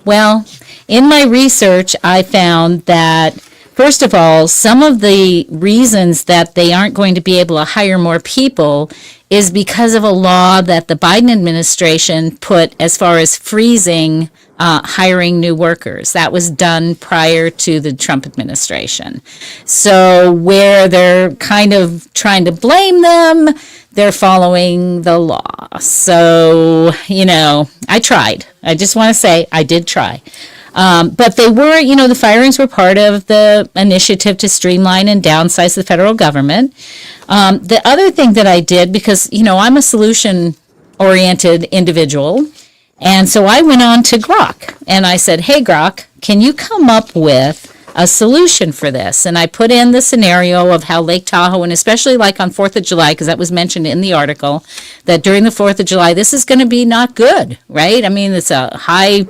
Well, in my research, I found that, first of all, some of the reasons that they aren't going to be able to hire more people is because of a law that the Biden administration put as far as freezing hiring new workers. That was done prior to the Trump administration. So where they're kind of trying to blame them, they're following the law. So, I tried. I just want to say I did try. But they were, the firings were part of the initiative to streamline and downsize the federal government. The other thing that I did, because, I'm a solution-oriented individual, and so I went on to Grok, and I said, hey, Grok, can you come up with a solution for this? And I put in the scenario of how Lake Tahoe, and especially like on 4th of July, because that was mentioned in the article, that during the 4th of July, this is going to be not good, right? I mean, it's a high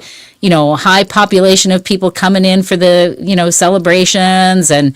population of people coming in for the, celebrations, and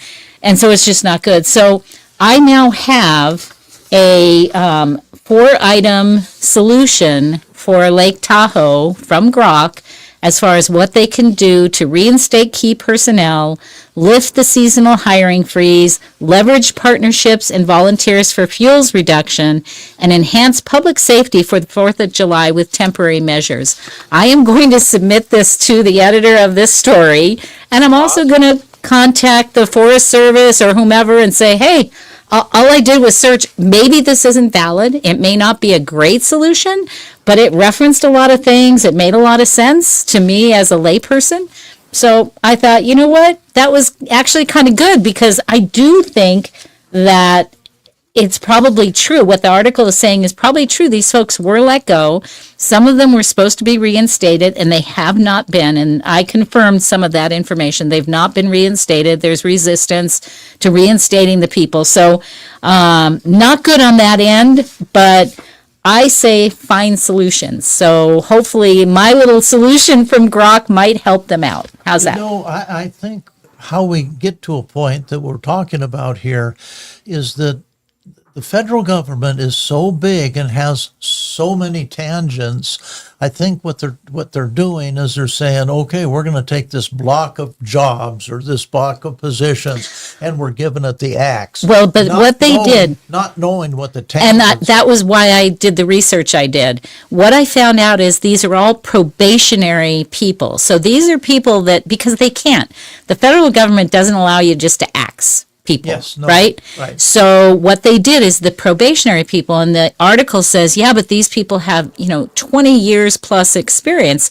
so it's just not good. So I now have a 4-item solution for Lake Tahoe from Grok as far as what they can do to reinstate key personnel, lift the seasonal hiring freeze, leverage partnerships and volunteers for fuels reduction, and enhance public safety for the 4th of July with temporary measures. I am going to submit this to the editor of this story, and I'm also going to contact the Forest Service or whomever and say, hey, all I did was search. Maybe this isn't valid. It may not be a great solution, but it referenced a lot of things. It made a lot of sense to me as a layperson. So I thought, you know what? That was actually kind of good because I do think that it's probably true. What the article is saying is probably true. These folks were let go. Some of them were supposed to be reinstated, and they have not been. And I confirmed some of that information. They've not been reinstated. There's resistance to reinstating the people. So not good on that end, but I say find solutions. So hopefully my little solution from Grok might help them out. How's that? I think how we get to a point that we're talking about here is that the federal government is so big and has so many tangents. I think what they're doing is they're saying, okay, we're going to take this block of jobs or this block of positions, and we're giving it the axe. Well, but what they did, not knowing what the and tangents. that was why I did the research I did. What I found out is these are all probationary people. So these are people that, because they can't, the federal government doesn't allow you just to axe people, Yes, no, right? right. So what they did is the probationary people, and the article says, yeah, but these people have, 20 years plus experience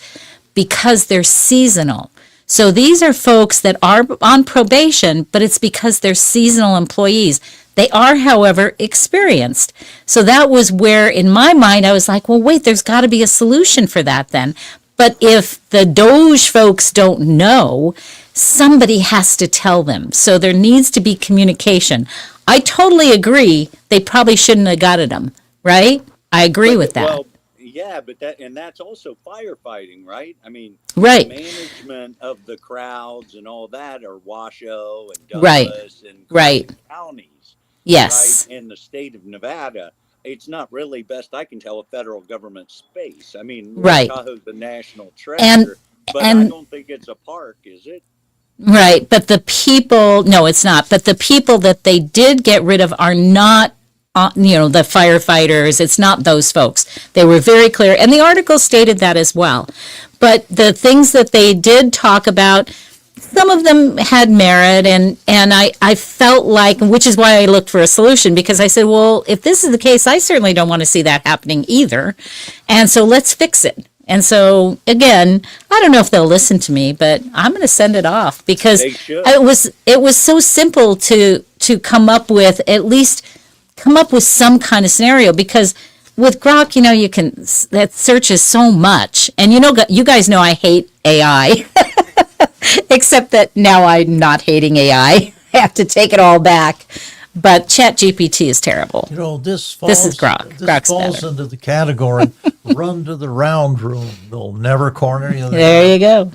because they're seasonal. So these are folks that are on probation, but it's because they're seasonal employees. They are, however, experienced. So that was where, in my mind, I was like, well, wait, there's got to be a solution for that then. But if the Doge folks don't know, somebody has to tell them. So there needs to be communication. I totally agree. They probably shouldn't have gutted them, right? I agree with that. Well, yeah, but that's also firefighting, right? I mean, Right. management of the crowds and all that are Washoe and Right. Douglas and Right. counties, Yes. right? In the state of Nevada. It's not really, best I can tell, a federal government space. I mean, Right. Tahoe's the national treasure, but I and- don't think it's a park, is it? Right. But the people, no, it's not. But the people that they did get rid of are not, the firefighters. It's not those folks. They were very clear. And the article stated that as well. But the things that they did talk about, some of them had merit, and I felt like, which is why I looked for a solution, because I said, well, if this is the case, I certainly don't want to see that happening either. And so let's fix it. And so, again, I don't know if they'll listen to me, but I'm going to send it off because They should. it was so simple to come up with at least come up with some kind of scenario, because with Grok, you can, that searches so much. And you guys know I hate AI, except that now I'm not hating AI. I have to take it all back. But ChatGPT is terrible. This is Grok. Grok's falls better. into the category, run to the round room. They'll never corner you. There you go.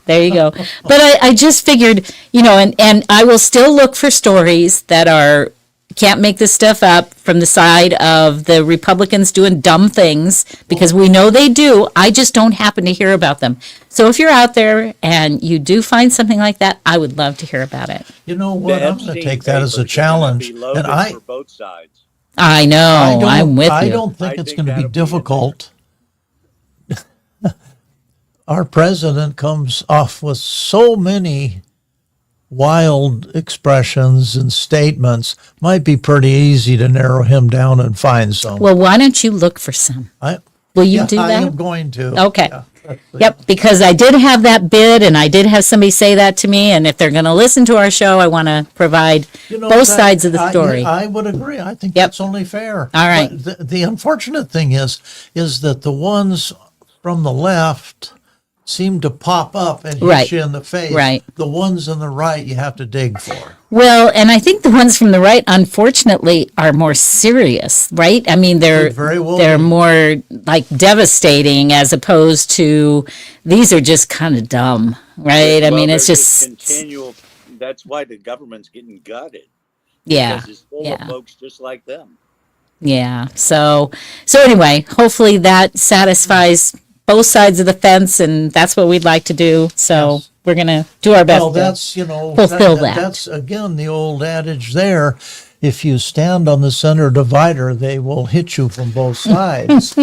But I just figured, and I will still look for stories that can't make this stuff up, from the side of the Republicans doing dumb things, because we know they do. I just don't happen to hear about them. So if you're out there and you do find something like that, I would love to hear about it. You know what? I'm going to take that as a challenge. And for both sides. I know. I'm with you. I don't think it's going to be difficult. Our president comes off with so many wild expressions and statements. Might be pretty easy to narrow him down and find some. Well, why don't you look for some? Will you do that? I am going to. Okay. Yep, because I did have that bid, and I did have somebody say that to me, and if they're going to listen to our show, I want to provide both sides of the story. I would agree. I think that's only fair. All right. But the unfortunate thing is that the ones from the left seem to pop up and hit you in the face. Right. The ones on the right you have to dig for. Well, and I think the ones from the right, unfortunately, are more serious, right? I mean, they're more like devastating, as opposed to, these are just kind of dumb, right? I mean, it's just continual. That's why the government's getting gutted. Yeah. Because it's full of folks just like them. Yeah. So anyway, hopefully that satisfies both sides of the fence, and that's what we'd like to do. So we're going to do our best to fulfill that. That's, again, the old adage there. If you stand on the center divider, they will hit you from both sides.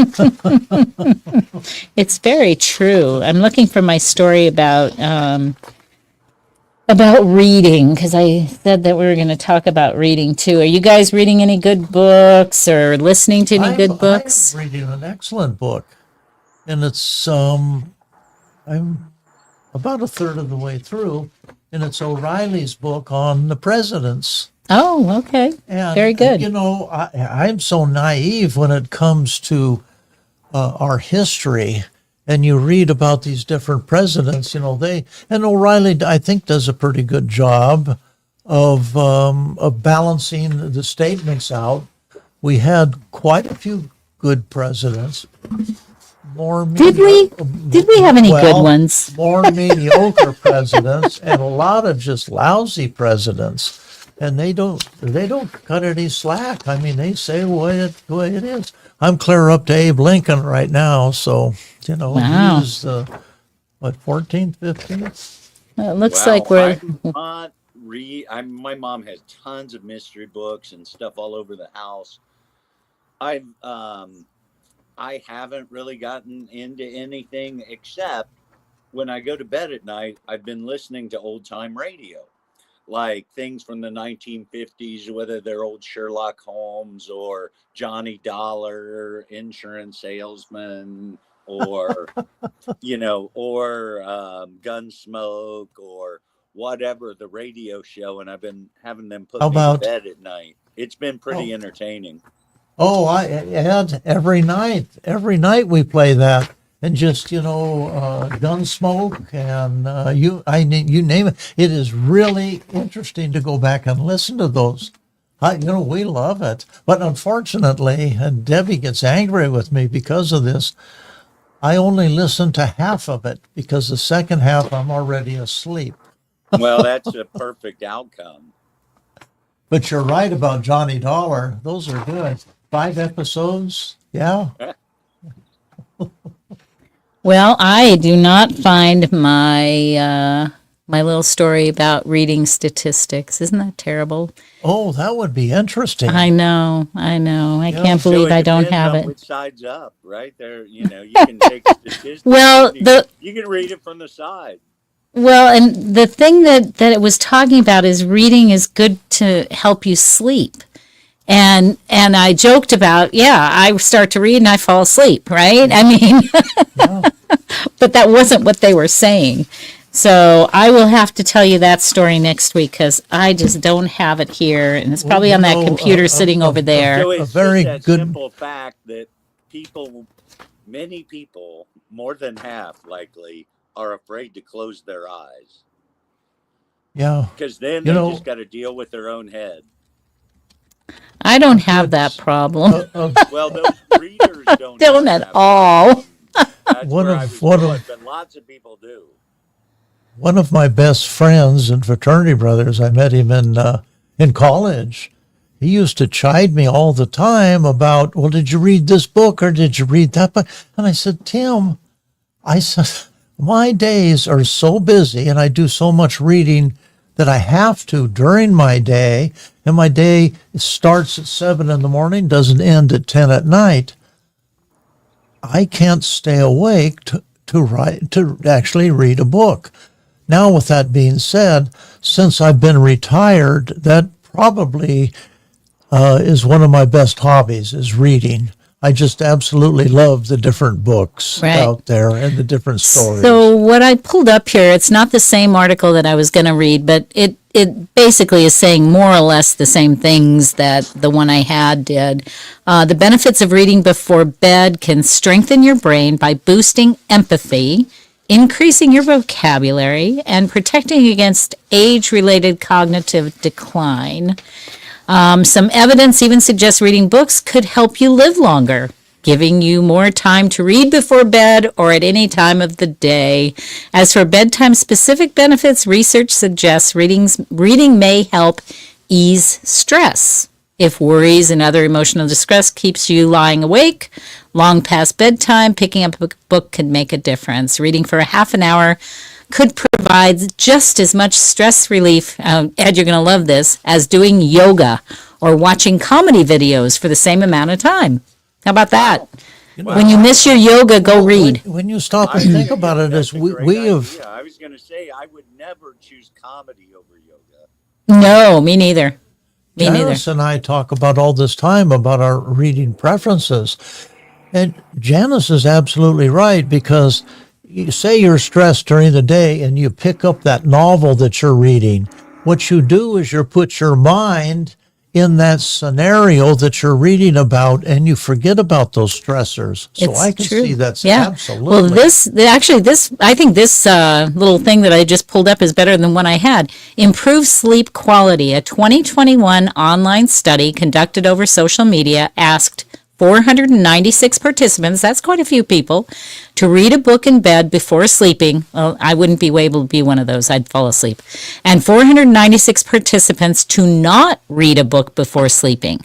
It's very true. I'm looking for my story about reading, because I said that we were going to talk about reading too. Are you guys reading any good books or listening to any good books? I'm reading an excellent book. And it's, I'm about a third of the way through, and it's O'Reilly's book on the presidents. Oh, okay. And, very good. I'm so naive when it comes to our history, and you read about these different presidents, and O'Reilly, I think, does a pretty good job of balancing the statements out. We had quite a few good presidents. Did we have any good ones? More mediocre presidents, and a lot of just lousy presidents, and they don't cut any slack. I mean, they say the way it is. I'm clear up to Abe Lincoln right now, so wow. He's 14th, 15th. It looks like we're. My mom has tons of mystery books and stuff all over the house. I haven't really gotten into anything, except when I go to bed at night, I've been listening to old time radio, like things from the 1950s, whether they're old Sherlock Holmes or Johnny Dollar, insurance salesman, or, or Gunsmoke, or whatever the radio show. And I've been having them put me to bed at night. It's been pretty entertaining. Oh, Ed, every night we play that, and just Gunsmoke, and you name it. It is really interesting to go back and listen to those. We love it, but unfortunately, and Debbie gets angry with me because of this, I only listen to half of it, because the second half I'm already asleep. Well, that's a perfect outcome. But you're right about Johnny Dollar; those are good. 5 episodes, yeah. Well, I do not find my my little story about reading statistics. Isn't that terrible? Oh, that would be interesting. I know. I can't believe I don't have it. Which side's up, right there? You can take statistics. Well, you can read it from the side. Well, and the thing that it was talking about is reading is good to help you sleep. And I joked about, I start to read and I fall asleep, right? I mean, but that wasn't what they were saying. So I will have to tell you that story next week because I just don't have it here, and it's probably on that computer sitting over there. So A it's very just that good- simple fact that many people, more than half likely, are afraid to close their eyes Yeah. because then You they know- just got to deal with their own head. I don't have that problem. Well, those readers don't Don't have at that all. problem. That's One where of- I was one going, of- but lots of people do. One of my best friends and fraternity brothers, I met him in college. He used to chide me all the time about, well, did you read this book or did you read that book? And I said, Tim, I said, my days are so busy and I do so much reading that I have to during my day, and my day starts at 7 in the morning, doesn't end at 10 at night. I can't stay awake to actually read a book. Now, with that being said, since I've been retired, that probably is one of my best hobbies, is reading. I just absolutely love the different books Right. out there and the different stories. So what I pulled up here, it's not the same article that I was going to read, but it basically is saying more or less the same things that the one I had did. The benefits of reading before bed can strengthen your brain by boosting empathy, increasing your vocabulary, and protecting against age-related cognitive decline. Some evidence even suggests reading books could help you live longer, giving you more time to read before bed or at any time of the day. As for bedtime-specific benefits, research suggests reading may help ease stress. If worries and other emotional distress keeps you lying awake long past bedtime, picking up a book can make a difference. Reading for a half an hour could provide just as much stress relief, Ed, you're going to love this, as doing yoga or watching comedy videos for the same amount of time. How about that? When you miss your yoga, go read. When you stop and think about it, That's as a we great have, idea. I was going to say I would never choose comedy over yoga. No, me neither. Me neither. Janice and I talk about all this time about our reading preferences. And Janice is absolutely right, because you say you're stressed during the day and you pick up that novel that you're reading. What you do is you put your mind in that scenario that you're reading about and you forget about those stressors. So It's I can true. see that's Yeah. absolutely. Well, I think this little thing that I just pulled up is better than one I had. Improved sleep quality. A 2021 online study conducted over social media asked 496 participants, that's quite a few people, to read a book in bed before sleeping. Well, I wouldn't be able to be one of those. I'd fall asleep. And 496 participants to not read a book before sleeping.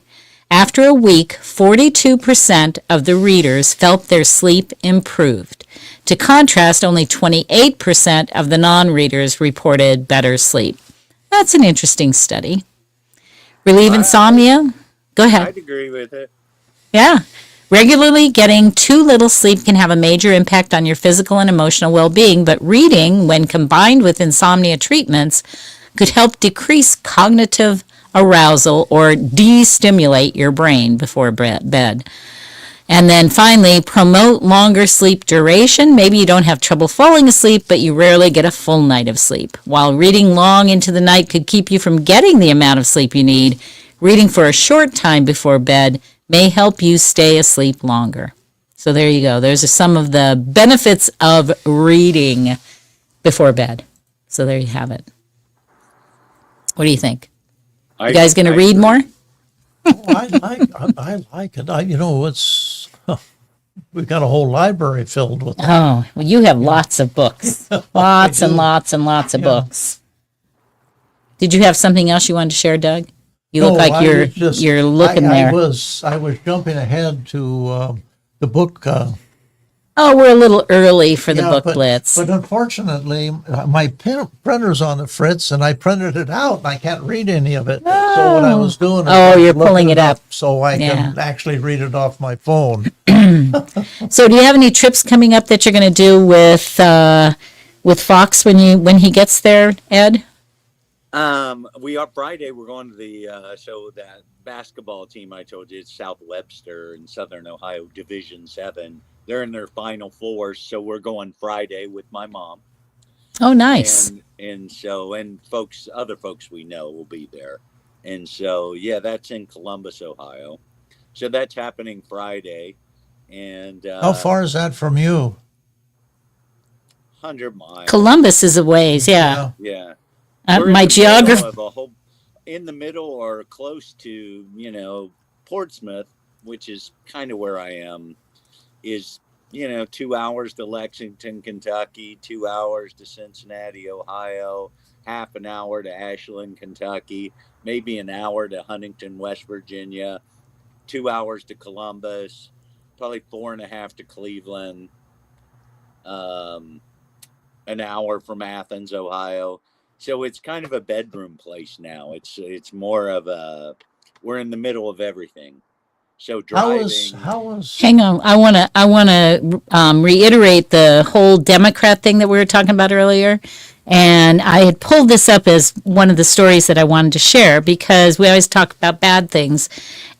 After a week, 42% of the readers felt their sleep improved. To contrast, only 28% of the non-readers reported better sleep. That's an interesting study. Relieve insomnia? Go ahead. I'd agree with it. Yeah. Regularly getting too little sleep can have a major impact on your physical and emotional well-being, but reading, when combined with insomnia treatments, could help decrease cognitive arousal or de-stimulate your brain before bed. And then finally, promote longer sleep duration. Maybe you don't have trouble falling asleep, but you rarely get a full night of sleep. While reading long into the night could keep you from getting the amount of sleep you need, reading for a short time before bed may help you stay asleep longer. So there you go. There's some of the benefits of reading before bed. So there you have it. What do you think? You guys going to read more? I like it. We've got a whole library filled with them. Oh, well, you have lots of books. Lots and lots and lots of books. Did you have something else you wanted to share, Doug? You look like you're looking there. I was jumping ahead to the book. Oh, we're a little early for the book but, blitz. But unfortunately, my printer's on the fritz, and I printed it out, and I can't read any of it. So what I was doing is I was you're looking pulling it up. so I Yeah. can actually read it off my phone. So do you have any trips coming up that you're going to do with Fox when he gets there, Ed? We are Friday. We're going to the so that basketball team I told you, it's South Webster in Southern Ohio, Division 7. They're in their Final Four, so we're going Friday with my mom. Oh, nice. And so other folks we know will be there. And so yeah, that's in Columbus, Ohio. So that's happening Friday, and How far is that from you? 100 miles. Columbus is a ways, yeah. Yeah. My We're in the middle geography. of a whole, in the middle or close to, Portsmouth, which is kind of where I am, is, 2 hours to Lexington, Kentucky, 2 hours to Cincinnati, Ohio, half an hour to Ashland, Kentucky, maybe an hour to Huntington, West Virginia, 2 hours to Columbus, probably 4.5 to Cleveland, um, an hour from Athens, Ohio. So it's kind of a bedroom place now. It's more of a, we're in the middle of everything. So driving. How was Hang on. I want to reiterate the whole Democrat thing that we were talking about earlier. And I had pulled this up as one of the stories that I wanted to share because we always talk about bad things.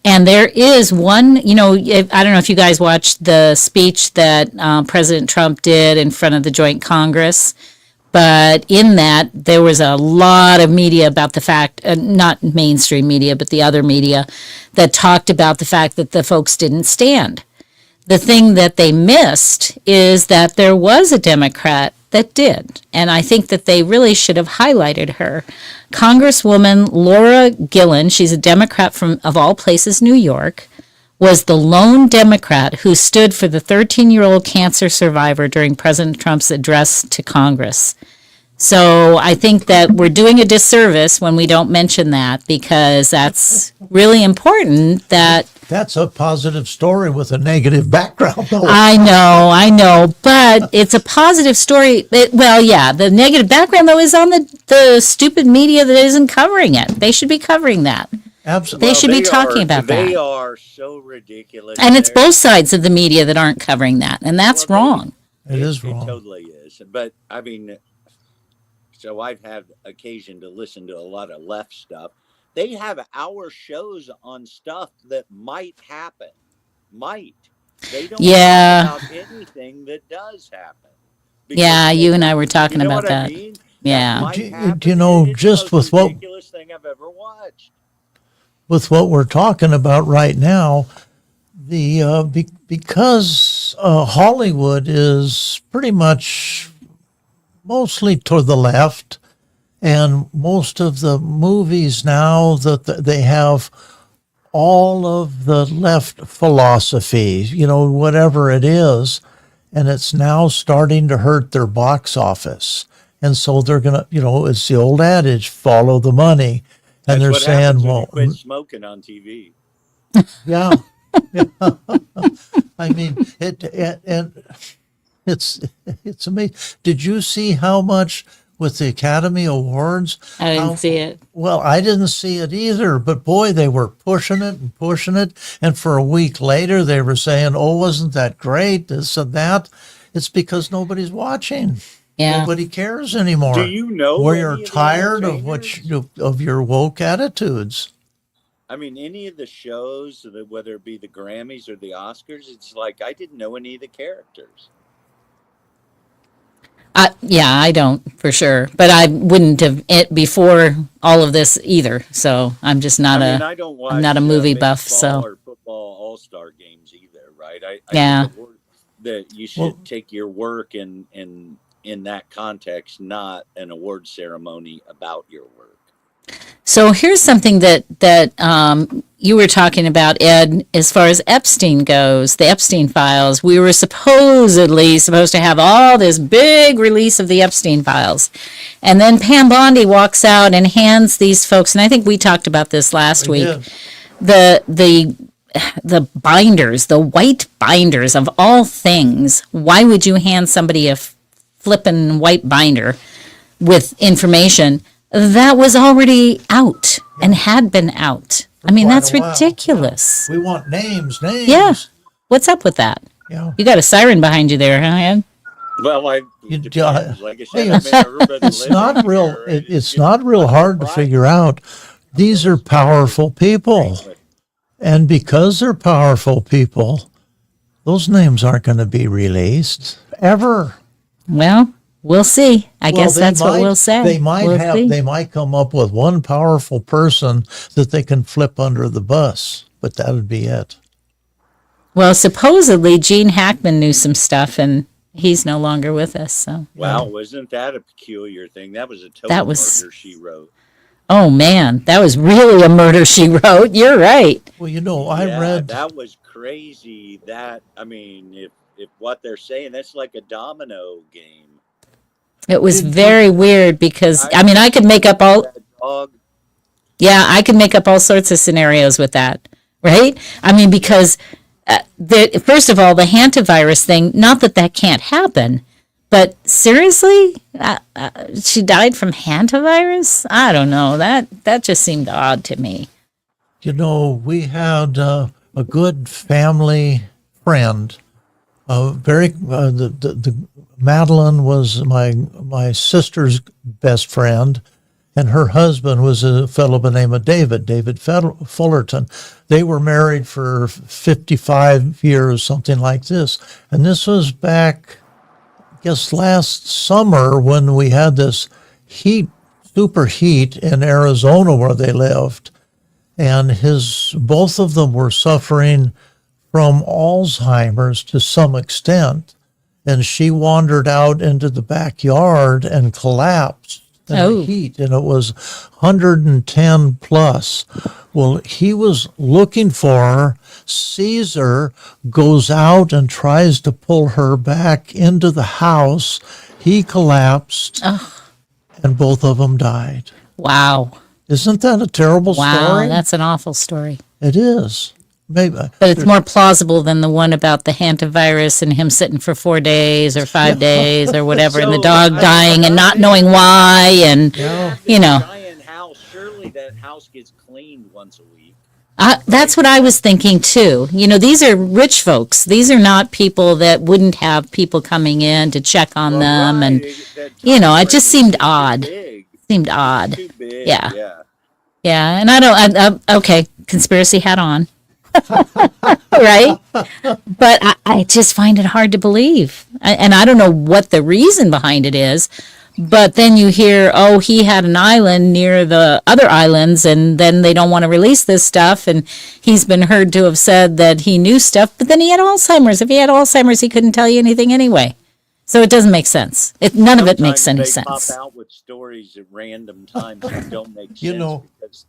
And there is one, I don't know if you guys watched the speech that President Trump did in front of the Joint Congress. But in that, there was a lot of media about the fact, not mainstream media, but the other media, that talked about the fact that the folks didn't stand. The thing that they missed is that there was a Democrat that did. And I think that they really should have highlighted her. Congresswoman Laura Gillen, she's a Democrat from, of all places, New York, was the lone Democrat who stood for the 13-year-old cancer survivor during President Trump's address to Congress. So I think that we're doing a disservice when we don't mention that because that's really important that That's a positive story with a negative background, though. I know, but it's a positive story. The negative background, though, is on the stupid media that isn't covering it. They should be covering that. Absolutely. They should be talking about that. They are so ridiculous. And it's both sides of the media that aren't covering that, and that's wrong. It is wrong. It totally is. But, I mean, so I've had occasion to listen to a lot of left stuff. They have hour shows on stuff that might happen. They don't talk about anything that does happen. Yeah, you and I were talking about what that. I mean? Yeah. That might happen. Do you know, It's just the with most what ridiculous thing I've ever watched. with what we're talking about right now, because Hollywood is pretty much mostly to the left, and most of the movies now that they have all of the left philosophy, whatever it is, and it's now starting to hurt their box office. And so they're going to, it's the old adage, follow the money. And That's they're what saying, happens when well, you quit smoking on TV. yeah. I mean, it's amazing. Did you see how much with the Academy Awards? I didn't see it. Well, I didn't see it either, but boy, they were pushing it and pushing it. And for a week later, they were saying, oh, wasn't that great? This and that. It's because nobody's watching. Yeah. Nobody cares anymore. Do you know We're any of the tired of entertainers? of your woke attitudes. I mean, any of the shows, whether it be the Grammys or the Oscars, it's like I didn't know any of the characters. I don't for sure, but I wouldn't have it before all of this either. So I'm just not I don't watch, I'm not a movie buff. baseball So or football all-star games either, right? I Yeah. think that you should take your work in that context, not an award ceremony about your work. So here's something that you were talking about, Ed, as far as Epstein goes, the Epstein files. We were supposedly supposed to have all this big release of the Epstein files. And then Pam Bondi walks out and hands these folks, and I think we talked about this last week, the binders, the white binders of all things. Why would you hand somebody a flippin' white binder with information that was already out and had been out? I mean, that's ridiculous. We want names. Yeah. What's up with that? Yeah. You got a siren behind you there, huh, Ed? Well, like I said, it's not real hard to figure out. These are powerful people. And because they're powerful people, those names aren't going to be released ever. Well, we'll see. I Well, guess that's what we'll say. They might We'll see. they might come up with one powerful person that they can flip under the bus, but that would be it. Well, supposedly Gene Hackman knew some stuff, and he's no longer with us. So, Wow, wasn't that a peculiar thing? That was a total That was- murder she wrote. oh man, that was really a murder she wrote. You're right. Well, you know, I Yeah, read that was crazy. That, I mean, if what they're saying, that's like a domino game. It was very weird because I mean, I could make up all. That dog. Yeah, I could make up all sorts of scenarios with that, right? I mean, because first of all, the hantavirus thing. Not that that can't happen, but seriously, she died from hantavirus. I don't know. That just seemed odd to me. You know, we had a good family friend. The Madeline was my sister's best friend, and her husband was a fellow by the name of David Fullerton. They were married for 55 years, something like this. And this was back, I guess, last summer when we had this super heat in Arizona where they lived. And both of them were suffering from Alzheimer's to some extent. And she wandered out into the backyard and collapsed in the heat, and it was 110 plus. Well, he was looking for her. Caesar goes out and tries to pull her back into the house. He collapsed, and both of them died. Wow. Isn't that a terrible story? That's an awful story. It is. Maybe, but it's more plausible than the one about the hantavirus and him sitting for 4 days or 5 days or whatever, and the dog dying and not knowing why, and you know. Giant house. Surely that house gets cleaned once a week. That's what I was thinking too. You know, these are rich folks. These are not people that wouldn't have people coming in to check on them, and you know, it just seemed odd. Seemed odd. Too big. Yeah. And I okay, conspiracy hat on. Right? But I just find it hard to believe. And I don't know what the reason behind it is. But then you hear, oh, he had an island near the other islands, and then they don't want to release this stuff. And he's been heard to have said that he knew stuff, but then he had Alzheimer's. If he had Alzheimer's, he couldn't tell you anything anyway. So it doesn't make sense. None of it makes any sense. They pop out with stories at random times that don't make sense. You know, because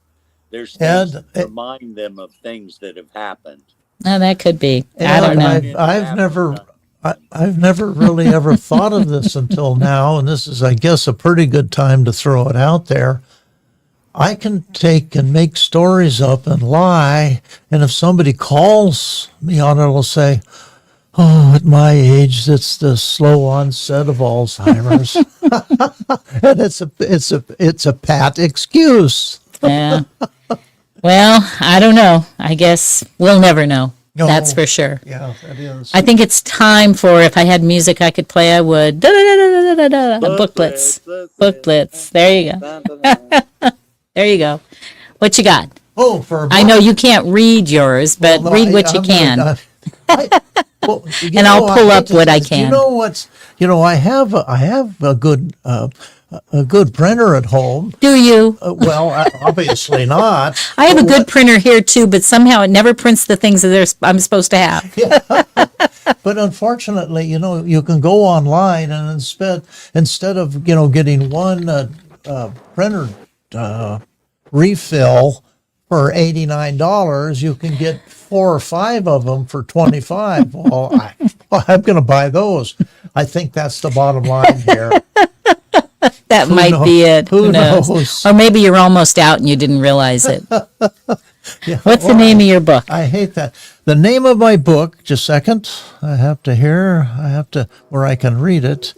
there's things that remind them of things that have happened. Oh, that could be. I don't know. I've never really ever thought of this until now, and this is, I guess, a pretty good time to throw it out there. I can take and make stories up and lie, and if somebody calls me on it, I'll say, oh, at my age, it's the slow onset of Alzheimer's. And it's a pat excuse. Yeah. Well, I don't know. I guess we'll never know. No. That's for sure. Yeah, it is. I think it's time for, if I had music I could play, I would. Book Blitz. Book Blitz. There you go. There you go. What you got? Oh, I know you can't read yours, but read what you can. And I'll pull up what I can. You know, I have a good printer at home. Do you? Well, obviously not. I have a good printer here too, but somehow it never prints the things that I'm supposed to have. But unfortunately, you know, you can go online and instead of, you know, getting one printer refill for $89, you can get 4 or 5 of them for $25. Well, I'm going to buy those. I think that's the bottom line here. That might be it. Who knows? Or maybe you're almost out and you didn't realize it. Yeah. What's the name of your book? I hate that. The name of my book, just a second, where I can read it,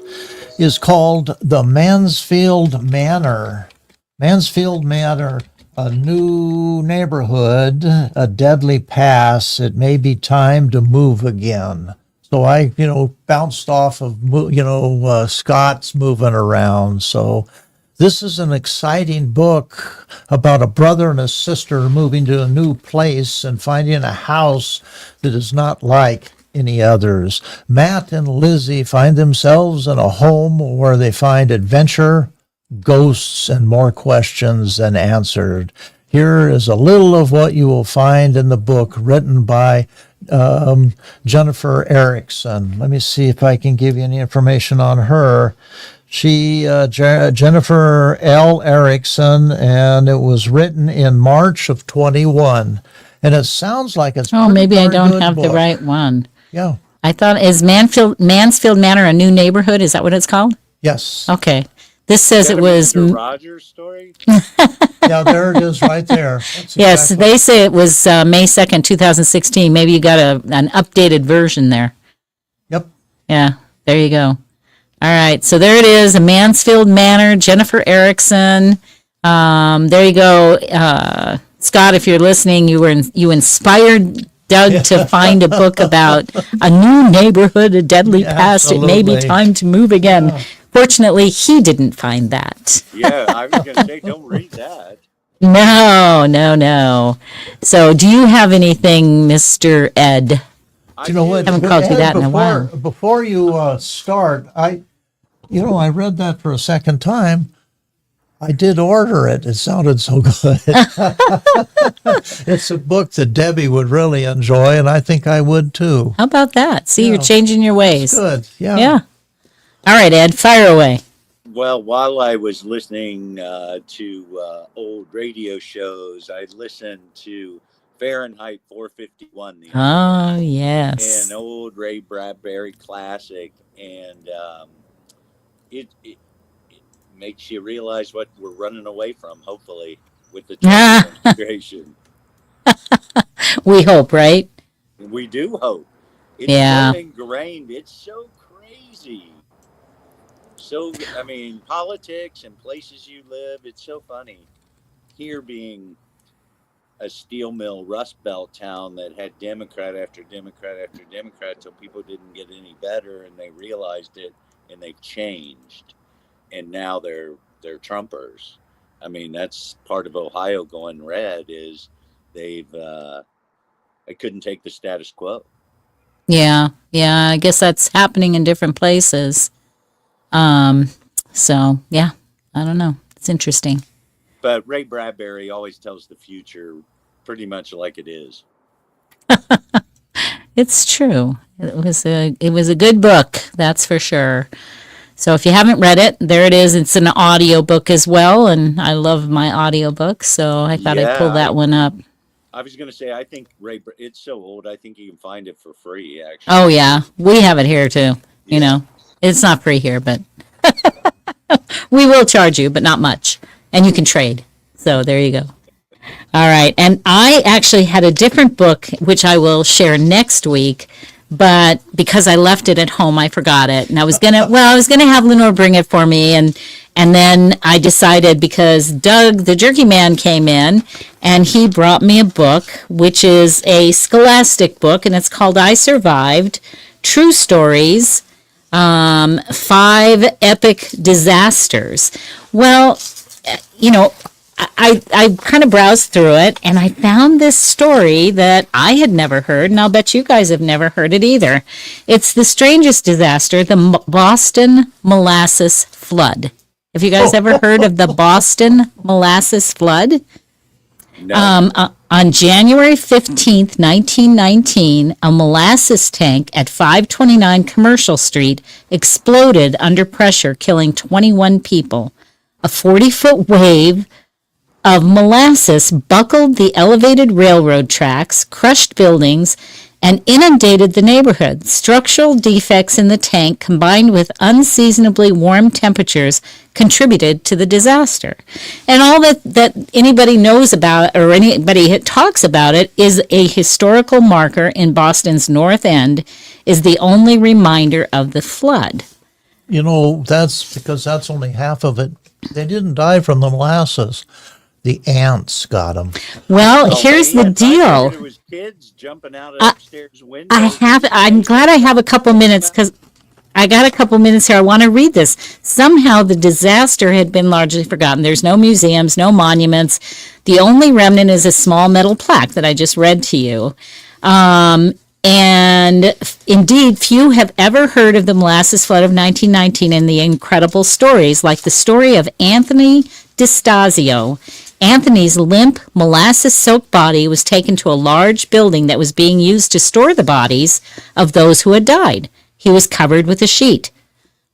is called The Mansfield Manor. Mansfield Manor, a new neighborhood, a deadly pass. It may be time to move again. So I, you know, bounced off of, Scott's moving around. So this is an exciting book about a brother and a sister moving to a new place and finding a house that is not like any others. Matt and Lizzie find themselves in a home where they find adventure, ghosts, and more questions than answered. Here is a little of what you will find in the book written by Jennifer Erickson. Let me see if I can give you any information on her. Jennifer L. Erickson, and it was written in March of 21. And it sounds like it's Oh, maybe I don't have book. the right one. Yeah. I thought, is Mansfield Manor a new neighborhood? Is that what it's called? Yes. Okay. This says it was. Mr. Rogers story. Yeah, there it is right there. That's Yes, exactly- they say it was May 2nd, 2016. Maybe you got an updated version there. Yep. Yeah, there you go. All right, so there it is, a Mansfield Manor, Jennifer Erickson. There you go. Scott, if you're listening, you inspired Doug to find a book about a new neighborhood, a deadly past. It may be Absolutely. time to move again. Fortunately, he didn't find that. Yeah, I was going to say, don't read that. No. So do you have anything, Mr. Ed? You know what? Haven't called you that in a while. Before you start, I read that for a second time. I did order it. It sounded so good. It's a book that Debbie would really enjoy, and I think I would too. How about that? See, you're Yeah. changing your ways. Good. Yeah. Yeah. All right, Ed, fire away. Well, while I was listening to old radio shows, I listened to Fahrenheit 451, the Oh, yes. an old Ray Bradbury classic, and it makes you realize what we're running away from, hopefully, with the Trump administration. We hope, right? We do hope. It's Yeah. so ingrained. It's so crazy. So, I mean, politics and places you live, it's so funny. Here being a steel mill Rust Belt town that had Democrat after Democrat after Democrat till people didn't get any better and they realized it and they've changed. And now they're Trumpers. I mean, that's part of Ohio going red is they couldn't take the status quo. Yeah. I guess that's happening in different places. So, yeah, I don't know. It's interesting. But Ray Bradbury always tells the future pretty much like it is. It's true. It was a good book, that's for sure. So if you haven't read it, there it is. It's an audio book as well, and I love my audio books, so I thought I'd pull that one up. I was going to say, I think it's so old, I think you can find it for free, actually. Oh, yeah. We have it here, too. You know, it's not free here, but we will charge you, but not much. And you can trade. So there you go. All right. And I actually had a different book, which I will share next week. But because I left it at home, I forgot it. And I was gonna have Lenore bring it for me. And then I decided, because Doug, the Jerky Man, came in and he brought me a book, which is a scholastic book, and it's called I Survived, True Stories, 5 Epic Disasters. Well, you know, I kind of browsed through it and I found this story that I had never heard, and I'll bet you guys have never heard it either. It's the strangest disaster, the Boston Molasses Flood. Have you guys ever heard of the Boston Molasses Flood? No. On January 15th, 1919, a molasses tank at 529 Commercial Street exploded under pressure, killing 21 people. A 40-foot wave of molasses buckled the elevated railroad tracks, crushed buildings, and inundated the neighborhood. Structural defects in the tank, combined with unseasonably warm temperatures, contributed to the disaster. And all that anybody knows about, or anybody talks about it, is a historical marker in Boston's North End, is the only reminder of the flood. You know, that's because that's only half of it. They didn't die from the molasses. The ants got them. Well, here's the I deal. figured it was kids jumping out of upstairs windows. I'm glad I have a couple minutes, because I got a couple minutes here. I want to read this. Somehow the disaster had been largely forgotten. There's no museums, no monuments. The only remnant is a small metal plaque that I just read to you. And indeed, few have ever heard of the molasses flood of 1919 and the incredible stories, like the story of Anthony DiStasio. Anthony's limp, molasses-soaked body was taken to a large building that was being used to store the bodies of those who had died. He was covered with a sheet.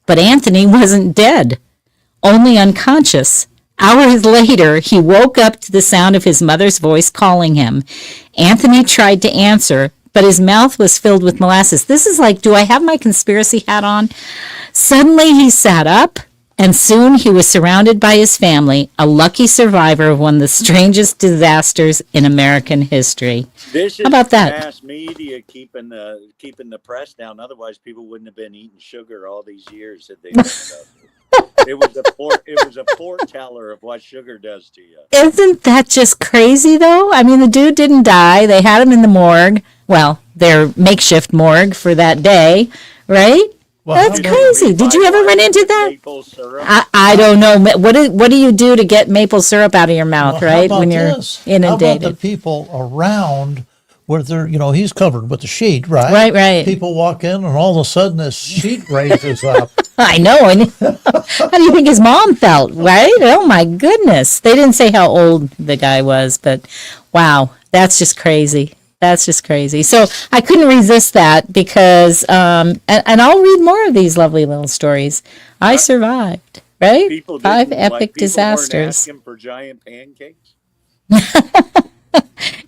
But Anthony wasn't dead, only unconscious. Hours later, he woke up to the sound of his mother's voice calling him. Anthony tried to answer, but his mouth was filled with molasses. This is like, do I have my conspiracy hat on? Suddenly he sat up, and soon he was surrounded by his family, a lucky survivor of one of the strangest disasters in American history. This is How about that? mass media keeping the press down. Otherwise, people wouldn't have been eating sugar all these years had they done stuff. It was a foreteller of what sugar does to you. Isn't that just crazy, though? I mean, the dude didn't die. They had him in the morgue. Well, their makeshift morgue for that day, right? Well, That's crazy. Did you ever run into that? Maple syrup. I don't know. What do you do to get maple syrup out of your mouth, Well, how right? about When you're this? inundated. How about the people around where they're, he's covered with the sheet, right? Right, right. People walk in and all of a sudden this sheet raises up. I know. And how do you think his mom felt, right? Oh, my goodness. They didn't say how old the guy was, but wow, that's just crazy. That's just crazy. So I couldn't resist that because, and I'll read more of these lovely little stories. I survived, right? People 5 didn't- epic like, people disasters. weren't asking for giant pancakes.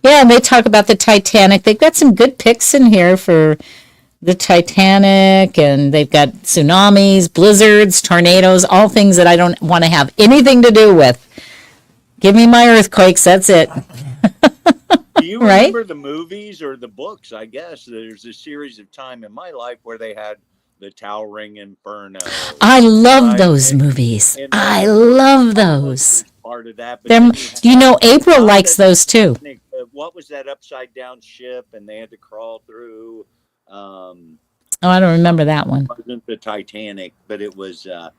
Yeah, and they talk about the Titanic. They've got some good picks in here for the Titanic, and they've got tsunamis, blizzards, tornadoes, all things that I don't want to have anything to do with. Give me my earthquakes, that's it. Do you Right? remember the movies or the books? I guess there's a series of time in my life where they had the Towering Inferno. I love Right. those movies. And I love those. part of that. But Them, then you had April likes those too. what was that upside down ship and they had to crawl through? Oh, I don't remember that one. It wasn't the Titanic, but it was a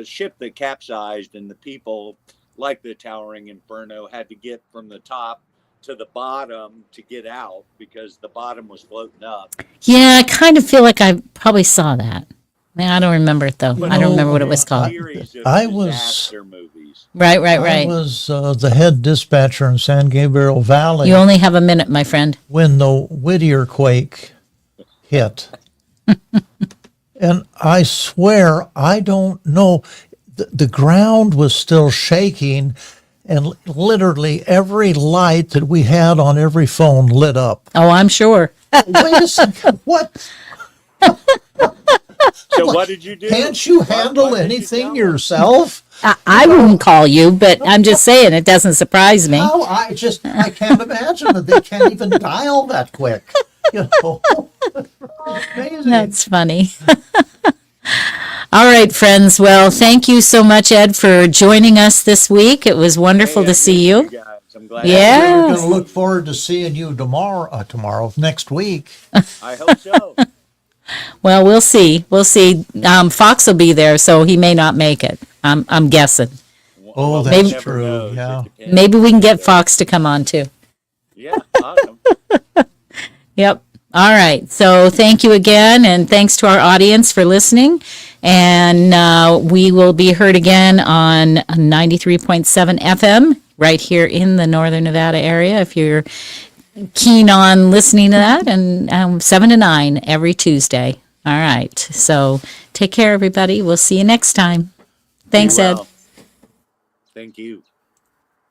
ship that capsized, and the people, like the Towering Inferno, had to get from the top to the bottom to get out because the bottom was floating up. Yeah, I kind of feel like I probably saw that. Man, I don't remember it though. Well, I don't remember what it was called. Series of I was- disaster movies. Right, right, I right. was the head dispatcher in San Gabriel Valley You only have a minute, my friend. when the Whittier quake hit. And I swear, I don't know, the ground was still shaking, and literally every light that we had on every phone lit up. Oh, I'm sure. Wait a second, what? So what did you do? Can't you What- handle what did you anything tell them? yourself? I wouldn't call you, but I'm just saying it doesn't surprise me. How? I can't imagine that they can't even dial that quick. Amazing. That's funny. All right, friends. Well, thank you so much, Ed, for joining us this week. It was wonderful Hey, to I see missed you. guys. I'm glad. Yeah. We're going to look forward to seeing you tomorrow, next week. I hope so. Well, we'll see. We'll see. Fox will be there, so he may not make it. I'm guessing. Oh, Well, that's one never true, knows. It yeah. depends. Maybe we can get Fox to come on too. Yeah, awesome. Yep. All right. So thank you again, and thanks to our audience for listening. And we will be heard again on 93.7 FM right here in the Northern Nevada area. If you're keen on listening to that, and 7 to 9 every Tuesday. All right. So take care, everybody. We'll see you next time. Thanks, Be Ed. well. Thank you.